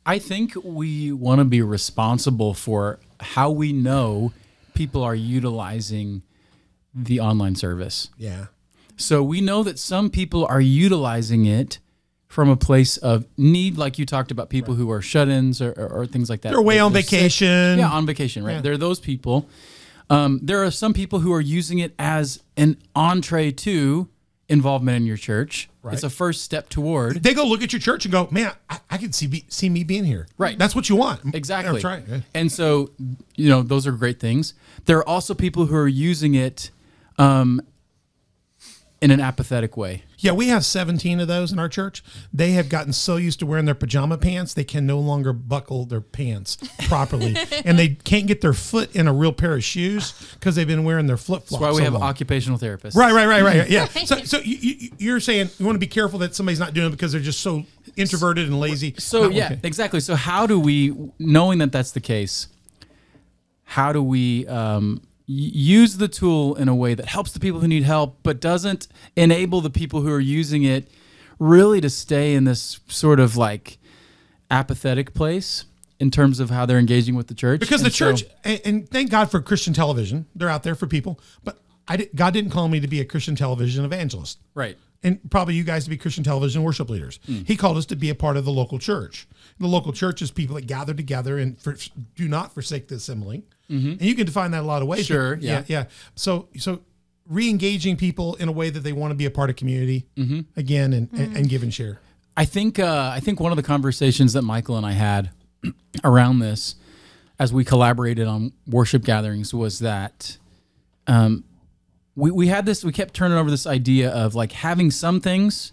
I think we want to be responsible for how we know people are utilizing the online service. Yeah. So we know that some people are utilizing it from a place of need, like you talked about, people who are shut-ins or things like that. They're away on They're sick. vacation. Yeah, on vacation, right? Yeah. There are those people. There are some people who are using it as an entree to involvement in your church. Right. It's a first step toward. They go look at your church and go, man, I can see me being here. Right. That's what you want. Exactly. That's right. Yeah. And so, those are great things. There are also people who are using it in an apathetic way. Yeah, we have 17 of those in our church. They have gotten so used to wearing their pajama pants, they can no longer buckle their pants properly. And they can't get their foot in a real pair of shoes because they've been wearing their flip-flops. That's why we have long. occupational therapists. Right. Yeah. So you're saying you want to be careful that somebody's not doing it because they're just so introverted and lazy. So, yeah, exactly. So how do we, knowing that that's the case, how do we use the tool in a way that helps the people who need help, but doesn't enable the people who are using it really to stay in this sort of like apathetic place? in terms of how they're engaging with the church. Because the And so- church, and thank God for Christian television, they're out there for people. But God didn't call me to be a Christian television evangelist. right. And probably you guys to be Christian television worship leaders. He called us to be a part of the local church. The local church is people that gather together and do not forsake the assembling. And you can define that a lot of ways. Sure, Yeah. yeah. So re-engaging people in a way that they want to be a part of community again and give and share. I think one of the conversations that Michael and I had around this as we collaborated on worship gatherings was that we kept turning over this idea of like having some things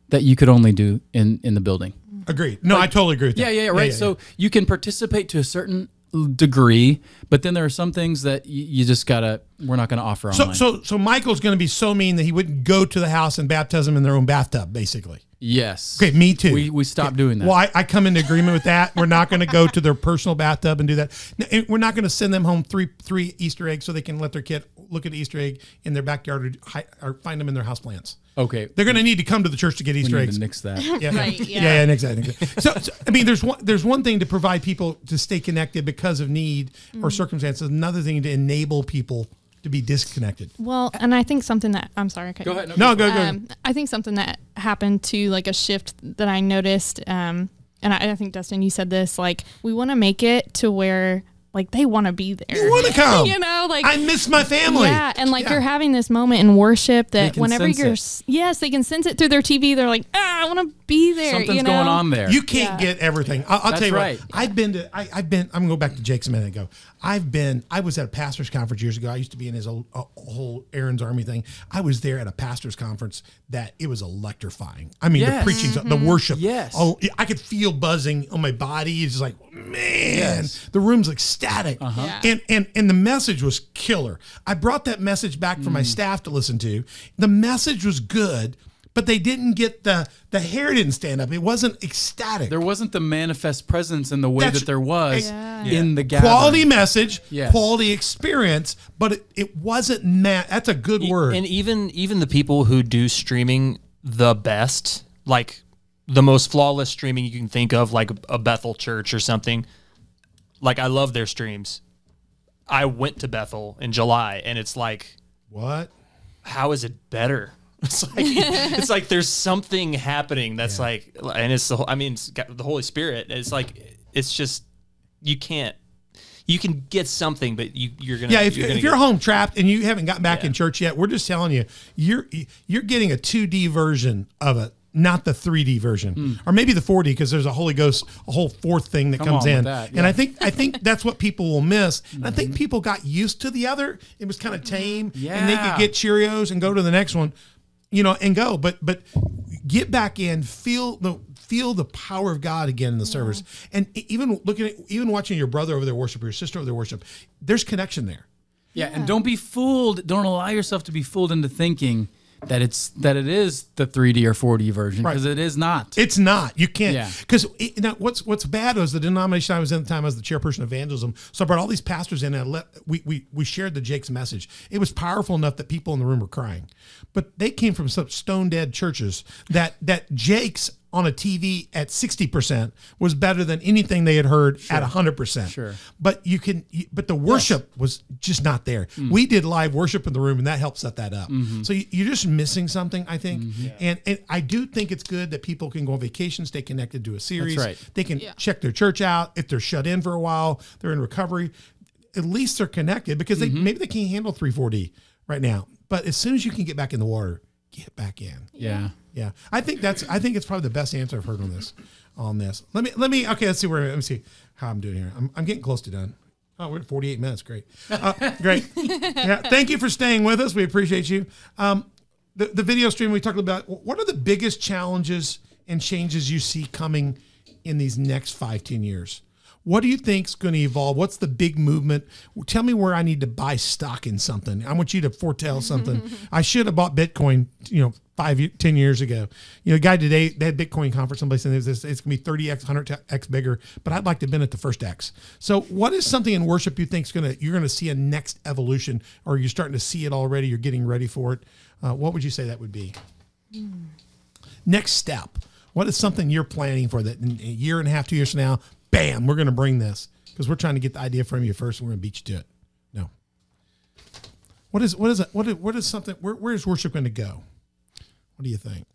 that you could only do in the building. Agreed. No, I totally agree with that. Yeah, right. So you can participate to a certain degree, but then there are some things that you just we're not gonna offer online. So Michael's going to be so mean that he wouldn't go to the house and baptize them in their own bathtub, basically. Yes. Okay, me too. We stopped doing that. Well, I come into agreement with that. We're not going to go to their personal bathtub and do that. And we're not going to send them home three Easter eggs so they can let their kid look at the Easter egg in their backyard or find them in their houseplants. Okay. They're going to need to come to the church to get We Easter need eggs. to nix that. Yeah, Right, yeah. nix that. So I mean, there's one thing to provide people to stay connected because of need or circumstances. Another thing to enable people to be disconnected. Well, and I think something that I'm sorry. Okay. Go ahead. No, go. I think something that happened to like a shift that I noticed, and I think Dustin, you said this, like we want to make it to where like they want to be there. You want to come. You know, like I miss my family. yeah, and like you're having this moment in worship They that can whenever sense you're yes, they can sense it through their TV. They're like, I want to be there. Something's you know? going on there. You can't get everything. I'll That's tell you right. what. I've been. I'm gonna go back to Jake's a minute ago. I was at a pastor's conference years ago. I used to be in his whole Aaron's Army thing. I was there at a pastor's conference that it was electrifying. I mean, Yes. the preaching, the worship. Yes. Oh, I could feel buzzing on my body. It's just like, man, the room's ecstatic. Yeah. And the message was killer. I brought that message back for my staff to listen to. The message was good, but they didn't get the hair didn't stand up. It wasn't ecstatic. There wasn't the manifest presence in the way That's- that there was Yeah. in the gathering. Quality message, Yes. quality experience, but it wasn't that's a good word. And even the people who do streaming the best, like the most flawless streaming you can think of, like a Bethel church or something. Like I love their streams. I went to Bethel in July, and it's like, What? how is it better? It's like there's something happening that's like, and it's it's got the Holy Spirit. It's like it's just you can get something, but you're gonna If you're home trapped and you haven't gotten back Yeah. in church yet, we're just telling you you're getting a 2D version of it, not the 3D version, or maybe the 4D because there's a Holy Ghost, a whole fourth thing that Come comes on with in. that, And yeah. I think that's what people will miss. And I think people got used to the other. It was kind of tame, and they could Yeah. get Cheerios and go to the next one, and go. But get back in, feel the power of God again in the service, and even watching your brother over there worship, or your sister over there worship, there's connection there. Yeah, and don't be fooled. Don't allow yourself to be fooled into thinking that it is the 3D or 4D version, because it is not. It's not. You can't. Yeah. Because what's bad was the denomination I was in at the time. I was the chairperson of evangelism, so I brought all these pastors in, and we shared the Jake's message. It was powerful enough that people in the room were crying, but they came from some stone dead churches that Jake's on a TV at 60% was better than anything they had heard at 100%. Sure. But but the worship was just not there. We did live worship in the room, and that helped set that up. So you're just missing something, I think. And I do think it's good that people can go on vacation, stay connected to a series. That's right. They can check their church out. If they're shut in for a while, they're in recovery. At least they're connected because maybe they can't handle 3-4D right now. But as soon as you can get back in the water, get back in. Yeah. Yeah, I think it's probably the best answer I've heard on this. Let me. Okay, let's see how I'm doing here. I'm getting close to done. Oh, we're at 48 minutes. Great. Great. Yeah. Thank you for staying with us. We appreciate you. The video stream we talked about. What are the biggest challenges and changes you see coming in these next 5-10 years? What do you think is going to evolve? What's the big movement? Tell me where I need to buy stock in something. I want you to foretell something. I should have bought Bitcoin, 5-10 years ago. A guy today, they had Bitcoin conference someplace, and it's going to be 30x, 100x bigger, but I'd like to have been at the first X. So what is something in worship you think you're going to see a next evolution, or you're starting to see it already, you're getting ready for it? What would you say that would be? Next step. What is something you're planning for that in a year and a half, 2 years from now, bam, we're going to bring this because we're trying to get the idea from you first, and we're going to beat you to it. No. What is something? Where is worship going to go? What do you think?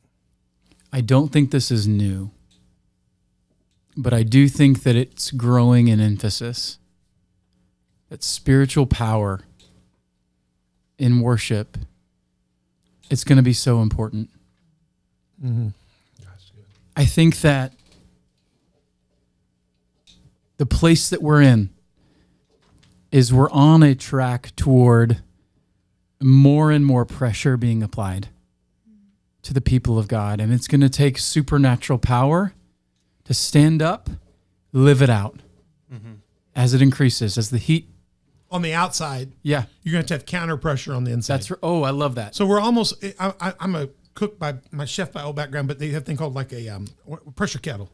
I don't think this is new, but I do think that it's growing in emphasis. That spiritual power in worship, it's going to be so important. Mm-hmm. I think that the place that we're in is we're on a track toward more and more pressure being applied to the people of God. And it's going to take supernatural power to stand up, live it out as it increases, as the heat. On the outside, Yeah. you're going to have counter pressure on the inside. I love that. So we're almost, I'm a cook by, my chef by old background, but they have a thing called like a pressure kettle.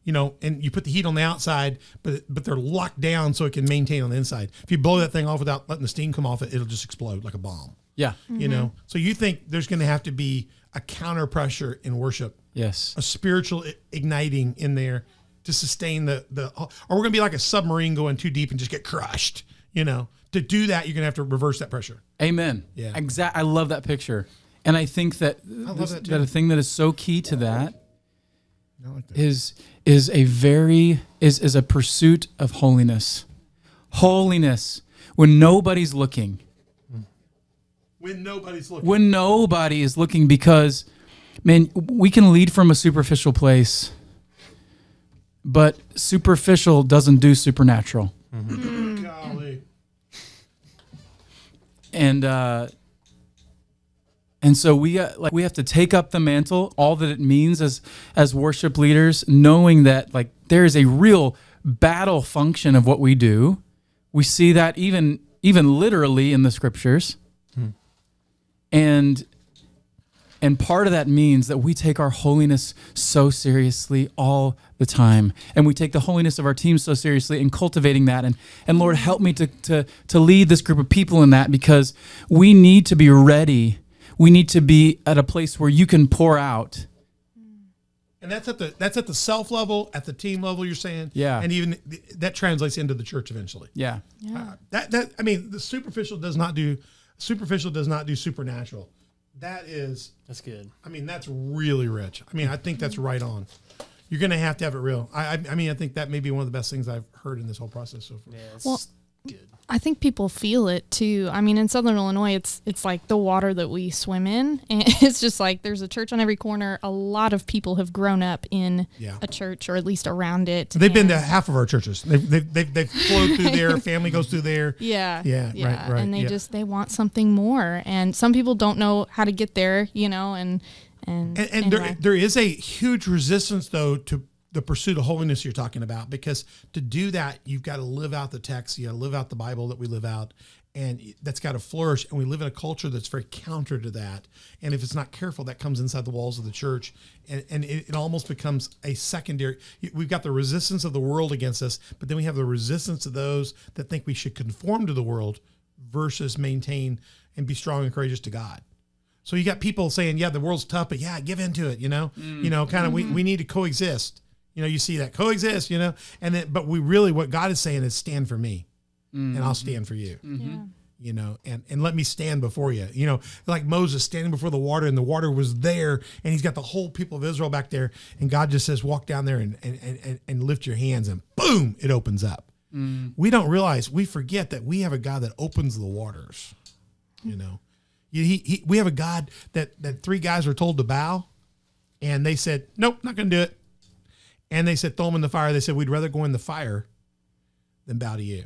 You know, and you put the heat on the outside, but they're locked down so it can maintain on the inside. If you blow that thing off without letting the steam come off it, it'll just explode like a bomb. Yeah. You know, so you think there's going to have to be a counter pressure in worship, Yes. a spiritual igniting in there to sustain or we're going to be like a submarine going too deep and just get crushed. You know, to do that, you're going to have to reverse that pressure. Amen. Yeah. I love that picture. And I think that, that a thing that is so key to that is a pursuit of holiness. Holiness when nobody's looking. When nobody's looking. When nobody is looking, because, man, we can lead from a superficial place, but superficial doesn't do supernatural. Golly. And so we have to take up the mantle, all that it means as worship leaders, knowing that like there is a real battle function of what we do. We see that even literally in the scriptures. And part of that means that we take our holiness so seriously all the time. And we take the holiness of our team so seriously in cultivating that. And Lord, help me to lead this group of people in that, because we need to be ready. We need to be at a place where you can pour out. And that's at the self level, at the team level, you're saying? Yeah. And even that translates into the church eventually. Yeah. The superficial does not do supernatural. That's good. I mean, that's really rich. I mean, I think that's right on. You're going to have it real. I mean, I think that may be one of the best things I've heard in this whole process so far. Yeah, it's good. I think people feel it too. I mean, in Southern Illinois, it's like the water that we swim in. And it's just like there's a church on every corner. A lot of people have grown up in a church, or at least around it. They've been to half of our churches. They've flowed through there. Family goes through there. Yeah. Right. And they want something more. And some people don't know how to get there, you know, and anyway. there is a huge resistance though to the pursuit of holiness you're talking about, because to do that, you've got to live out the text. You got to live out the Bible that we live out, and that's got to flourish. And we live in a culture that's very counter to that. And if it's not careful, that comes inside the walls of the church, and it almost becomes a secondary. We've got the resistance of the world against us, but then we have the resistance of those that think we should conform to the world versus maintain and be strong and courageous to God. So you got people saying, yeah, the world's tough, but yeah, give into it, you know, kind of, we need to coexist. You know, you see that coexist, you know, and then, but what God is saying is stand for me and I'll stand for you, you know, and let me stand before you, you know, like Moses standing before the water, and the water was there, and he's got the whole people of Israel back there. And God just says, walk down there and lift your hands, and boom, it opens up. We don't realize, we forget that we have a God that opens the waters, you know. We have a God that three guys were told to bow, and they said, nope, not going to do it. And they said, throw them in the fire. They said, we'd rather go in the fire than bow to you.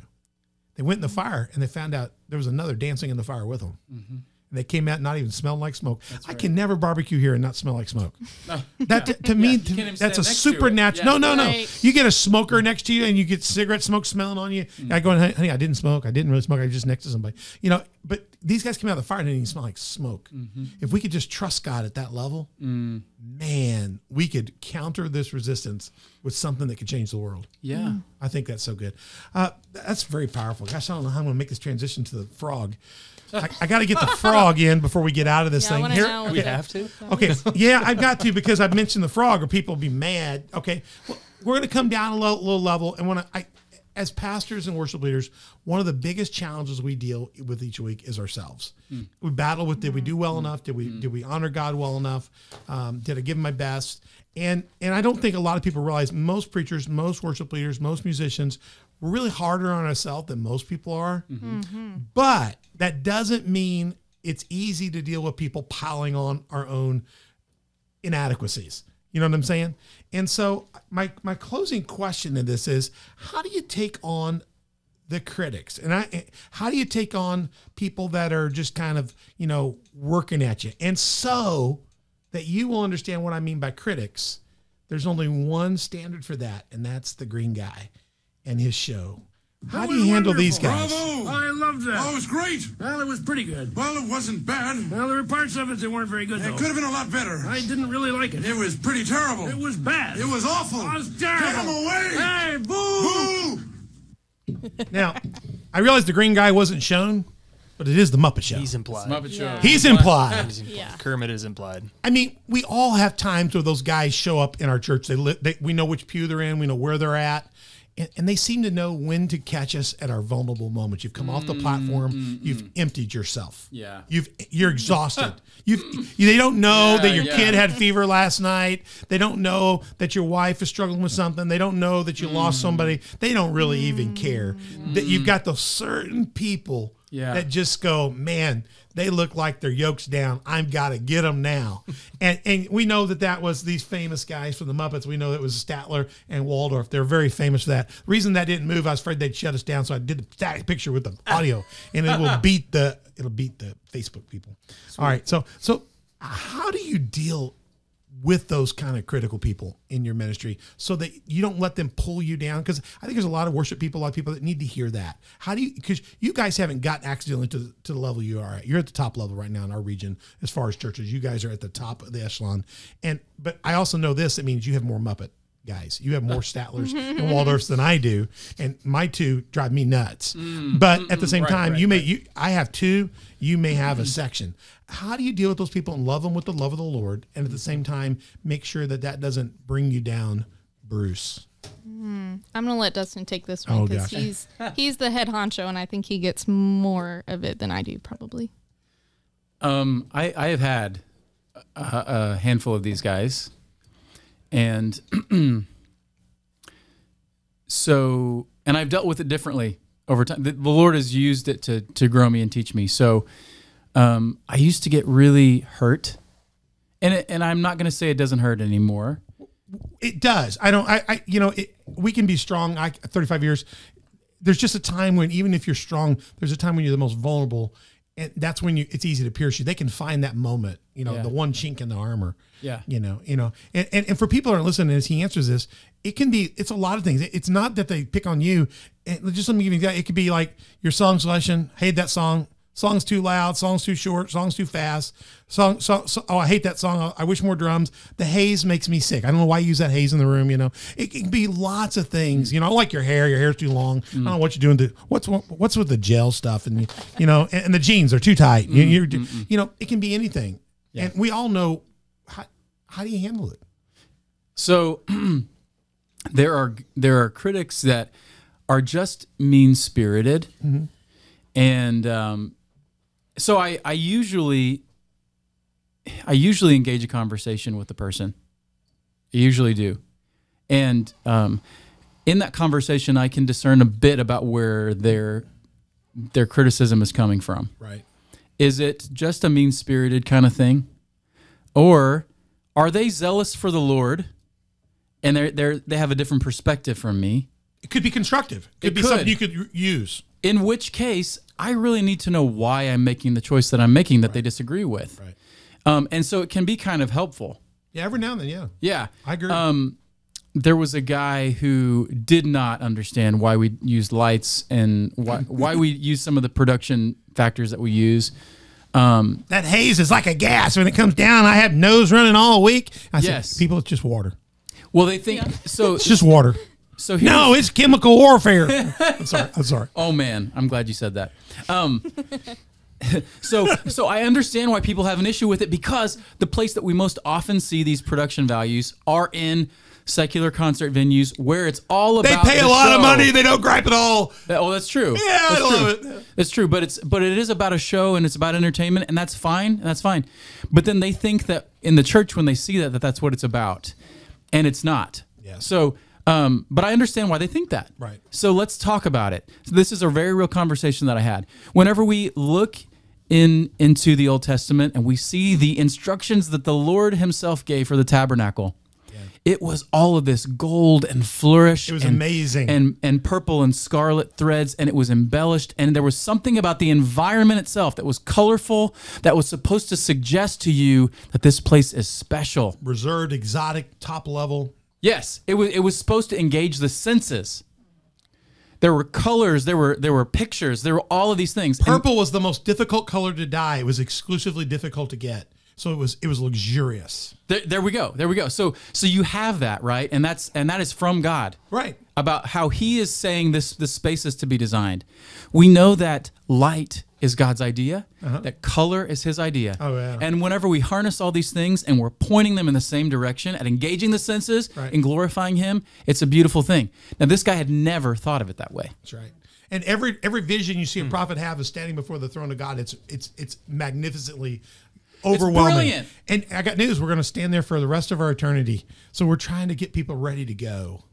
They went in the fire, and they found out there was another dancing in the fire with them. And they came out not even smelling like smoke. I can never barbecue here and not smell like smoke. To me, that's a supernatural. No. Right. You get a smoker next to you, and you get cigarette smoke smelling on you. I go, honey, I didn't smoke. I didn't really smoke. I was just next to somebody. You know, but these guys came out of the fire and didn't even smell like smoke. If we could just trust God at that level, man, we could counter this resistance with something that could change the world. Yeah. I think that's so good. That's very powerful. Gosh, I don't know how I'm going to make this transition to the frog. I got to get the frog in before we get out of this I thing. wanna Here, know We what have to. okay, yeah, I've got to because I've mentioned the frog, or people will be mad. Okay, well, we're going to come down a little level, and as pastors and worship leaders, one of the biggest challenges we deal with each week is ourselves. We battle with: did we do well enough? Did we honor God well enough? Did I give Him my best? And I don't think a lot of people realize most preachers, most worship leaders, most musicians, we're really harder on ourselves than most people are. But that doesn't mean it's easy to deal with people piling on our own inadequacies. You know what I'm saying? And so my closing question to this is, how do you take on the critics? And how do you take on people that are just kind of, working at you? And so that you will understand what I mean by critics, there's only one standard for that, and that's the green guy and his show. How do you handle these guys? Bravo! I loved that. Oh, it was great. Well, it was pretty good. Well, it wasn't bad. Well, there were parts of it that weren't very good, It though. could have been a lot better. I didn't really like it. It was pretty terrible. It was bad. It was awful. It was terrible. Get him away! Hey, boo! Boo! Now, I realize the green guy wasn't shown, but it is the Muppet Show. He's implied. Muppet Show. Yeah. He's implied. He's implied. Yeah. Kermit is implied. I mean, we all have times where those guys show up in our church. We know which pew they're in. We know where they're at. And they seem to know when to catch us at our vulnerable moments. You've come off the platform. You've emptied yourself. Yeah. You're exhausted. They don't know that your kid had fever last night. They don't know that your wife is struggling with something. They don't know that you lost somebody. They don't really even care. That you've got those certain people that just go, man, they look like their yoke's down. I've got to get them now. And we know that was these famous guys from the Muppets. We know it was Statler and Waldorf. They're very famous for that. The reason that didn't move, I was afraid they'd shut us down. So I did a static picture with the audio, and it'll beat the Facebook people. All right. So how do you deal with those kind of critical people in your ministry so that you don't let them pull you down? Because I think there's a lot of worship people, a lot of people that need to hear that. How do you, because you guys haven't gotten accidentally to the level you are at. You're at the top level right now in our region as far as churches. You guys are at the top of the echelon. But I also know this, it means you have more Muppet guys. You have more Statlers and Waldorfs than I do. And my two drive me nuts. But at the same time, I have two, you may have a section. How do you deal with those people and love them with the love of the Lord, and at the same time make sure that doesn't bring you down, Bruce? I'm gonna let Dustin take this one because he's the head honcho, and I think he gets more of it than I do probably. I have had a handful of these guys, and and I've dealt with it differently over time. The Lord has used it to grow me and teach me. So I used to get really hurt, and I'm not going to say it doesn't hurt anymore. It does. We can be strong. 35 years. There's just a time when, even if you're strong, there's a time when you're the most vulnerable, and that's when it's easy to pierce you. They can find that moment, the one chink in the armor. Yeah. And for people that are listening as he answers this, it's a lot of things. It's not that they pick on you. And just let me give you that. It could be like your song selection. Hate that song. Song's too loud. Song's too short. Song's too fast. Oh, I hate that song. I wish more drums. The haze makes me sick. I don't know why you use that haze in the room. It can be lots of things. I like your hair. Your hair's too long. I don't know what you're doing. What's with the gel stuff? And and the jeans are too tight. It can be anything. Yeah. And we all know how do you handle it? So there are critics that are just mean-spirited, and so I usually engage a conversation with the person. I usually do. And in that conversation, I can discern a bit about where their criticism is coming from. Right. Is it just a mean-spirited kind of thing? Or are they zealous for the Lord and they have a different perspective from me? It could be constructive. It could be something you could use. In which case, I really need to know why I'm making the choice that I'm making that they disagree with. Right. And so it can be kind of helpful. Yeah, every now and then, yeah. Yeah. I agree. there was a guy who did not understand why we used lights and why we use some of the production factors that we use. That haze is like a gas. When it comes down, I have nose running all week. I Yes. said, people, it's just water. Well, they think so. It's just water. So here's- No, it's chemical warfare. I'm sorry. Oh man, I'm glad you said that. So I understand why people have an issue with it, because the place that we most often see these production values are in secular concert venues where it's all They about pay a the lot of show. money. They don't gripe at all. Oh, that's true. Yeah, I That's love true. it. It's true, but it is about a show and it's about entertainment, and that's fine. That's fine. But then they think that in the church, when they see that that's what it's about, and it's not. Yes. So, but I understand why they think that. Right. So let's talk about it. So this is a very real conversation that I had. Whenever we look into the Old Testament and we see the instructions that the Lord Himself gave for the tabernacle. It was all of this gold and flourish. It was amazing. And purple and scarlet threads, and it was embellished. And there was something about the environment itself that was colorful, that was supposed to suggest to you that this place is special. Reserved, exotic, top level. Yes, it was supposed to engage the senses. There were colors, there were pictures, there were all of these things. And Purple was the most difficult color to dye. It was exclusively difficult to get. So it was luxurious. there we go. There we go. So you have that, right? And that is from God. Right. About how He is saying this space is to be designed. We know that light is God's idea, that color is His idea. Oh, yeah. And whenever we harness all these things and we're pointing them in the same direction at engaging the senses and glorifying Him, it's a beautiful thing. Now, this guy had never thought of it that way. That's right. And every vision you see a prophet have is standing before the throne of God. It's magnificently overwhelming. brilliant. And I got news. We're going to stand there for the rest of our eternity. So we're trying to get people ready to go.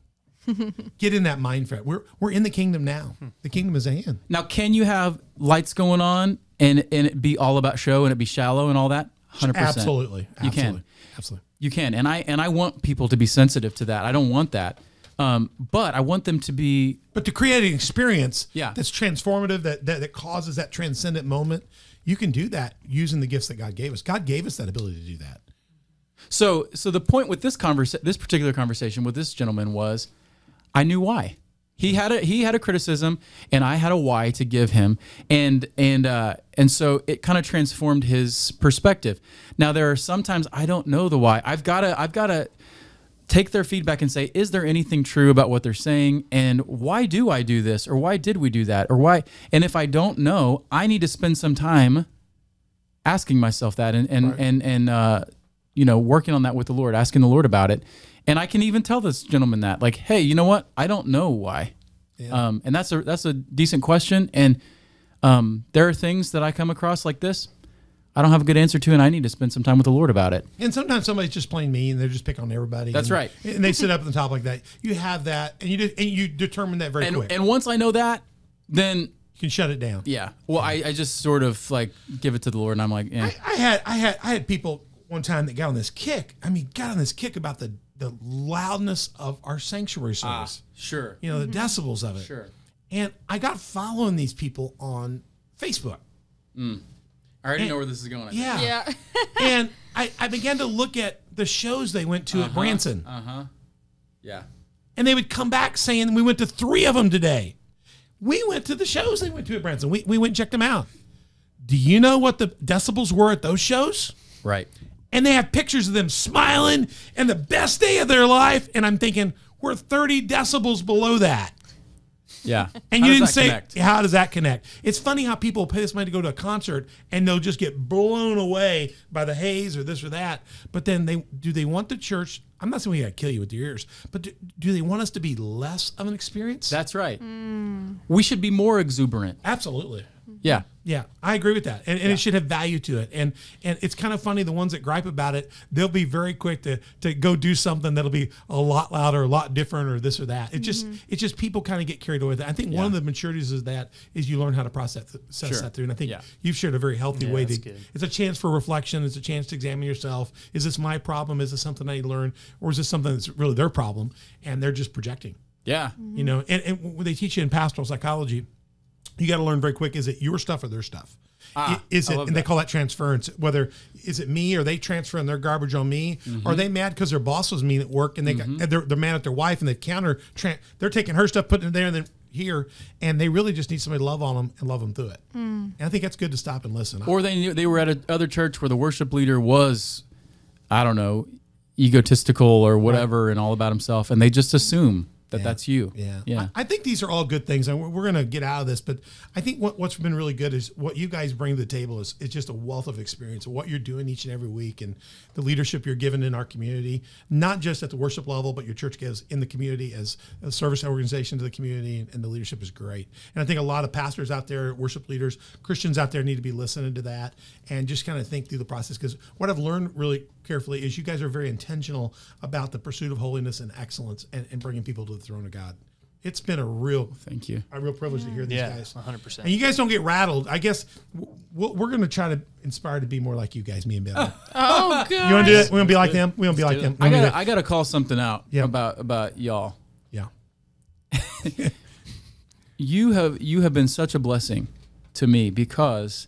Get in that mind frame. We're in the kingdom now. The kingdom is at hand. Now, can you have lights going on and it be all about show and it be shallow and all that? 100%. Absolutely. You can. Absolutely. You can. And I want people to be sensitive to that. I don't want that. But I want them to be. But to create an experience Yeah. that's transformative, that causes that transcendent moment, you can do that using the gifts that God gave us. God gave us that ability to do that. So the point with this particular conversation with this gentleman was, I knew why. He had a criticism, and I had a why to give him, and so it kind of transformed his perspective. Now there are sometimes I don't know the why. I've got to take their feedback and say, is there anything true about what they're saying, and why do I do this, or why did we do that, or why? And if I don't know, I need to spend some time asking myself that, and working on that with the Lord, asking the Lord about it. And I can even tell this gentleman that, like, hey, you know what? I don't know why. Yeah. And that's a decent question. And there are things that I come across like this I don't have a good answer to, and I need to spend some time with the Lord about it. And sometimes somebody's just plain mean; they're just picking on everybody. That's right. And they sit up at the top like that. You have that, and you determine that very quick. And once I know that, then you can shut it down. Yeah. Well, I just sort of like give it to the Lord, and I'm like, eh. I had people one time that got on this kick. I mean, got on this kick about the loudness of our sanctuary service. Sure. You know, the decibels of it. Sure. And I got following these people on Facebook. I already know where this is going. Yeah. And I began to look at the shows they went to at Branson. Yeah. And they would come back saying, we went to 3 of them today. We went to the shows they went to at Branson. We went and checked them out. Do you know what the decibels were at those shows? Right. And they have pictures of them smiling and the best day of their life. And I'm thinking, we're 30 decibels below that. Yeah. And How you does didn't that say, connect? how does that connect? It's funny how people pay this money to go to a concert and they'll just get blown away by the haze or this or that. But then do they want the church? I'm not saying we got to kill you with your ears, but do they want us to be less of an experience? That's right. We should be more exuberant. Absolutely. Yeah. Yeah, I agree with that. And it should have value to it. And it's kind of funny, the ones that gripe about it, they'll be very quick to go do something that'll be a lot louder, a lot different, or this or that. It's just people kind of get carried away with that. I think one of the maturities is you learn how to process that through. And I think you've shared a very healthy way to, it's a chance for reflection. It's a chance to examine yourself. Is this my problem? Is this something I need to learn? Or is this something that's really their problem? And they're just projecting. Yeah. You know, and when they teach you in pastoral psychology, you got to learn very quick, is it your stuff or their stuff? Is I it, love and they that. call that transference. Whether is it me, or they transferring their garbage on me, or are they mad because their boss was mean at work and they're mad at their wife and they're taking her stuff, putting it there and then here, and they really just need somebody to love on them and love them through it. And I think that's good to stop and listen. Or they were at another church where the worship leader was, I don't know, egotistical or whatever, and all about himself, and they just assume that that's you. Yeah. I think these are all good things, and we're going to get out of this, but I think what's been really good is what you guys bring to the table is just a wealth of experience of what you're doing each and every week, and the leadership you're given in our community, not just at the worship level, but your church gives in the community as a service organization to the community, and the leadership is great. And I think a lot of pastors out there, worship leaders, Christians out there need to be listening to that and just kind of think through the process, because what I've learned really carefully is you guys are very intentional about the pursuit of holiness and excellence and bringing people to the throne of God. It's been a real privilege to hear these guys. 100%. And you guys don't get rattled. I guess we're going to try to inspire to be more like you guys, me and Ben. Oh, good. You want to do it? We want to be like them. We want to be like them. I gotta call something out Yeah. about y'all. Yeah. You have been such a blessing to me because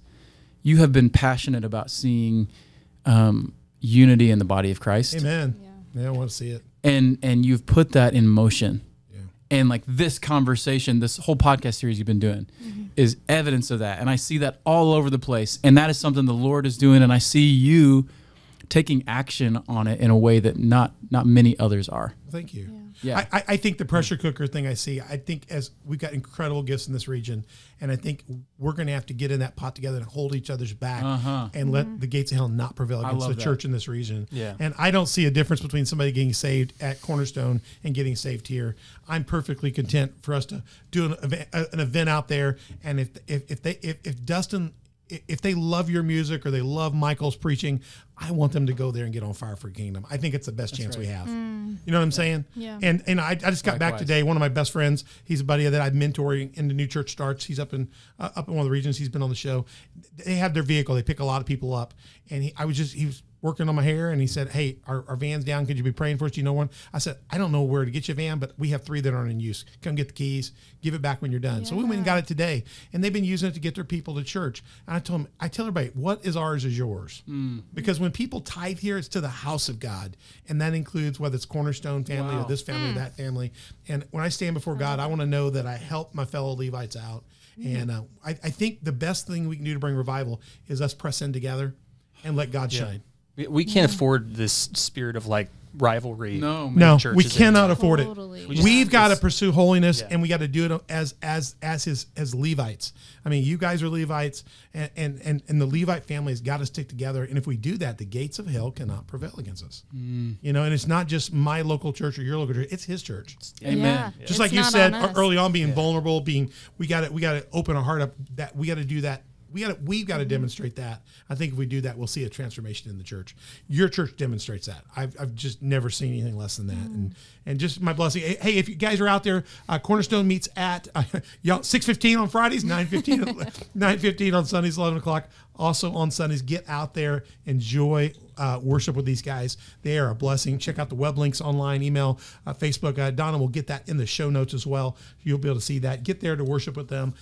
you have been passionate about seeing unity in the body of Christ. Amen. Yeah, I want to see it. And you've put that in motion. Yeah. And like this conversation, this whole podcast series you've been doing is evidence of that. And I see that all over the place. And that is something the Lord is doing. And I see you taking action on it in a way that not many others are. Thank you. Yeah. I think the pressure cooker thing I think as we've got incredible gifts in this region, and I think we're going to have to get in that pot together and hold each other's back and let the gates of hell not prevail against the church in this region. Yeah. And I don't see a difference between somebody getting saved at Cornerstone and getting saved here. I'm perfectly content for us to do an event out there, and if Dustin, if they love your music or they love Michael's preaching, I want them to go there and get on fire for kingdom. I think it's the best chance we have. You know what I'm saying? Yeah. And I just got back today. One of my best friends, he's a buddy that I'm mentoring in the New Church Starts. He's up in one of the regions. He's been on the show. They have their vehicle. They pick a lot of people up. And he was working on my hair, and he said, "Hey, our van's down. Could you be praying for us? Do you know one?" I said, "I don't know where to get you a van, but we have 3 that aren't in use. Come get the keys, give it back when you're done." So we went and got it today, and they've been using it to get their people to church. And I tell everybody, what is ours is yours. Because when people tithe here, it's to the house of God. And that includes whether it's Cornerstone family or this family or that family. And when I stand before God, I want to know that I help my fellow Levites out. And I think the best thing we can do to bring revival is us press in together and let God shine. We can't afford this spirit of like rivalry. No, No, churches we cannot afford it. Totally. We've got to pursue holiness, and we got to do it as Levites. I mean, you guys are Levites, and the Levite family has got to stick together. And if we do that, the gates of hell cannot prevail against us. You know, and it's not just my local church or your local church; it's His church. Amen. Just like you said early on, being vulnerable, we got to open our heart up. That we got to do that. We've got to demonstrate that. I think if we do that, we'll see a transformation in the church. Your church demonstrates that. I've just never seen anything less than that. And just my blessing. Hey, if you guys are out there, Cornerstone meets at 6:15 on Fridays, 9:15 on Sundays, 11 o'clock. Also on Sundays, get out there, enjoy worship with these guys. They are a blessing. Check out the web links online, email, Facebook. Donna will get that in the show notes as well. You'll be able to see that. Get there to worship with them.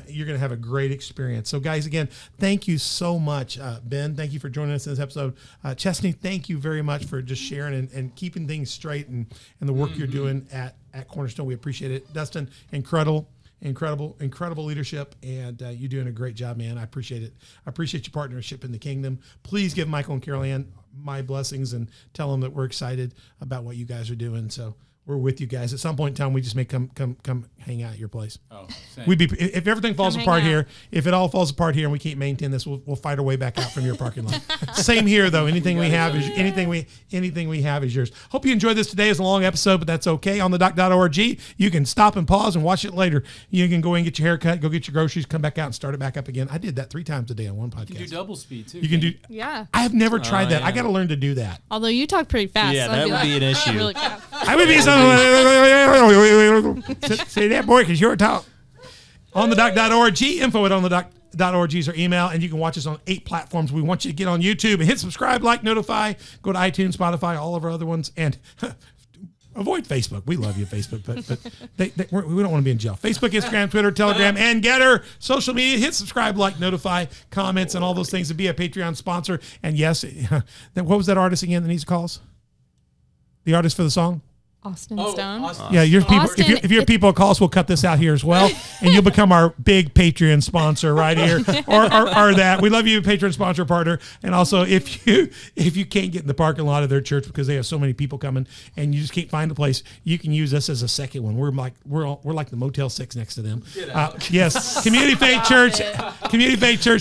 You're going to have a great experience. So, guys, again, thank you so much. Ben, thank you for joining us in this episode. Chesney, thank you very much for just sharing and keeping things straight and the work you're doing at Cornerstone. We appreciate it. Dustin, incredible leadership, and you're doing a great job, man. I appreciate it. I appreciate your partnership in the kingdom. Please give Michael and Carol Ann my blessings and tell them that we're excited about what you guys are doing. So we're with you guys. At some point in time, we just may come hang out at your place. Oh, We'd be if everything falls Come apart hang here. out. If it all falls apart here and we can't maintain this, we'll fight our way back out from your parking lot. Same here, though. Anything we have is yours. Hope you enjoyed this today. It's a long episode, but that's okay. On the doc.org, you can stop and pause and watch it later. You can go in and get your hair cut, go get your groceries, come back out and start it back up again. I did that 3 times a day on one podcast. You can do double speed too. You can do. Yeah. I have never tried that. yeah. I got to learn to do that. Although you talk pretty fast. Yeah, so I'd that be would like, be an issue. really fast. I would be say that, boy, because you're a talk. On the doc.org, info at onthedoc.org is our email, and you can watch us on 8 platforms. We want you to get on YouTube and hit subscribe, like, notify, go to iTunes, Spotify, all of our other ones, and Avoid Facebook. We love you, Facebook, but we don't want to be in jail. Facebook, Instagram, Twitter, Telegram, and Getter. Social media. Hit subscribe, like, notify, comments, and all those things, to be a Patreon sponsor. And yes, what was that artist again that needs to call us? The artist for the song? Austin Stone. Yeah, your people. Austin, if your people call us, we'll cut this out here as well, and you'll become our big Patreon sponsor right here, or that. We love you, Patreon sponsor partner. And also, if you can't get in the parking lot of their church because they have so many people coming, and you just can't find a place, you can use us as a second one. We're like the Motel 6 next to them. Yes, Community Faith Church,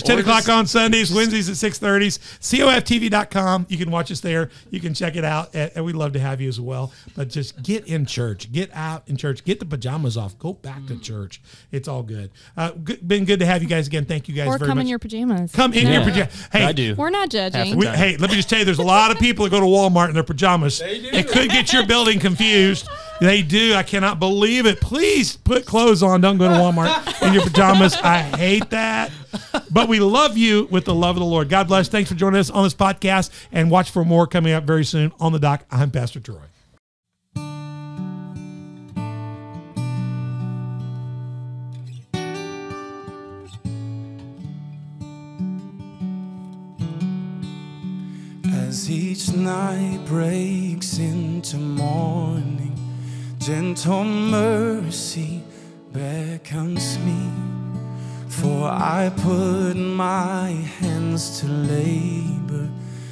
10 o'clock on Sundays, Wednesdays at 6:30. COFTV.com. You can watch us there. You can check it out, and we'd love to have you as well. But just get in church, get out in church, get the pajamas off, go back to church. It's all good. Been good to have you guys again. Thank you guys very much. Or come in your pajamas. Come in your pajamas. Hey, I do. We're not judging. Hey, let me just tell you, there's a lot of people that go to Walmart in their pajamas. They do. It could get your building confused. They do. I cannot believe it. Please put clothes on. Don't go to Walmart in your pajamas. I hate that. But we love you with the love of the Lord. God bless. Thanks for joining us on this podcast, and watch for more coming up very soon on The Dock. I'm Pastor Troy. As each night breaks into morning, gentle mercy beckons me. For I put my hands to labor,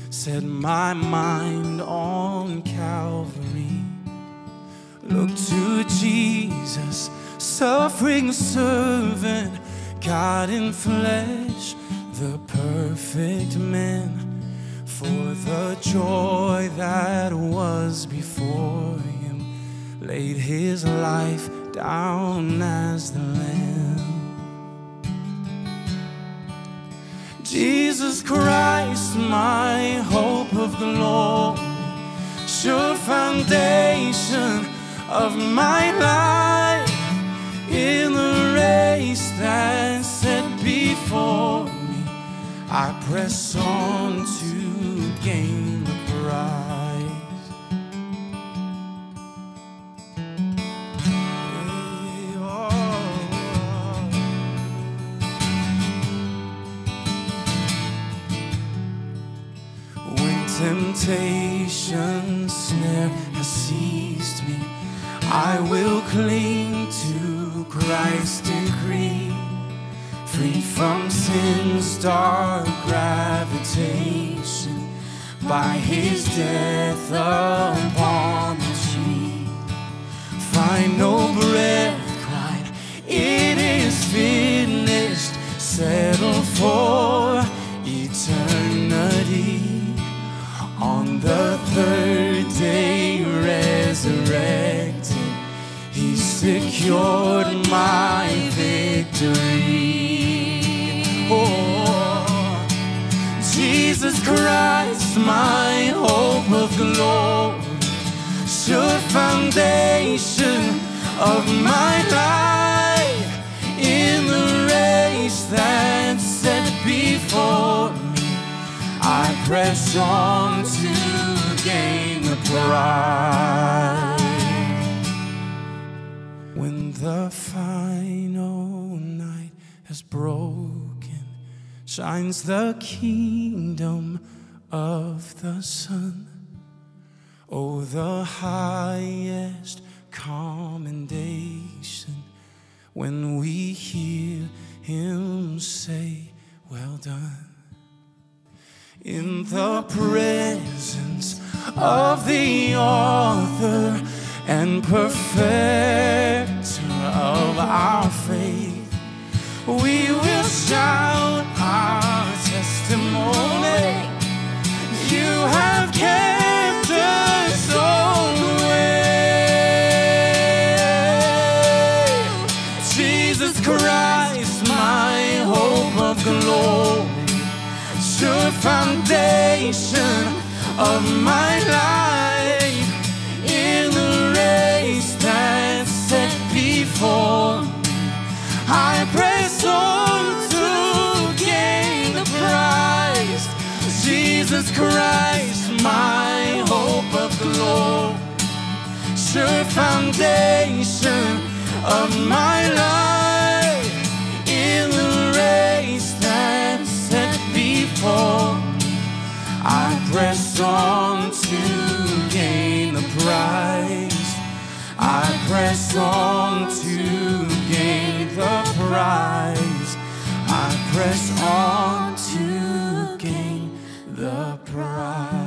set my mind on Calvary. Look to Jesus, suffering servant, God in flesh, the perfect man. For the joy that was before him, laid his life down as the Lamb. Jesus Christ, my hope of glory, sure foundation of my life. In the race that's set before me, I press on to gain the prize. When temptation's snare has seized me, I will cling to Christ's decree. Free from sin's dark gravitation, by his death upon the tree. Final breath cried, it is finished, settled for eternity. On the third day resurrected, he secured my victory. Oh, Jesus Christ, my hope of glory, sure foundation of my life. In the race that's set before me, I press on to gain the prize. When the final night has broken, shines the kingdom of the sun. Oh, the highest commendation when we hear him say, well done. In the presence of the author and perfecter of our faith, we will shout our testimony. You have kept us all the way. Jesus Christ, my hope of glory, sure foundation of my life. In the race that's set before me, I press on to gain the prize. Jesus Christ, my hope of glory, sure foundation of my life. In the race that's set before me, I press on to gain the prize. I press on to gain the prize. I press on to gain the prize.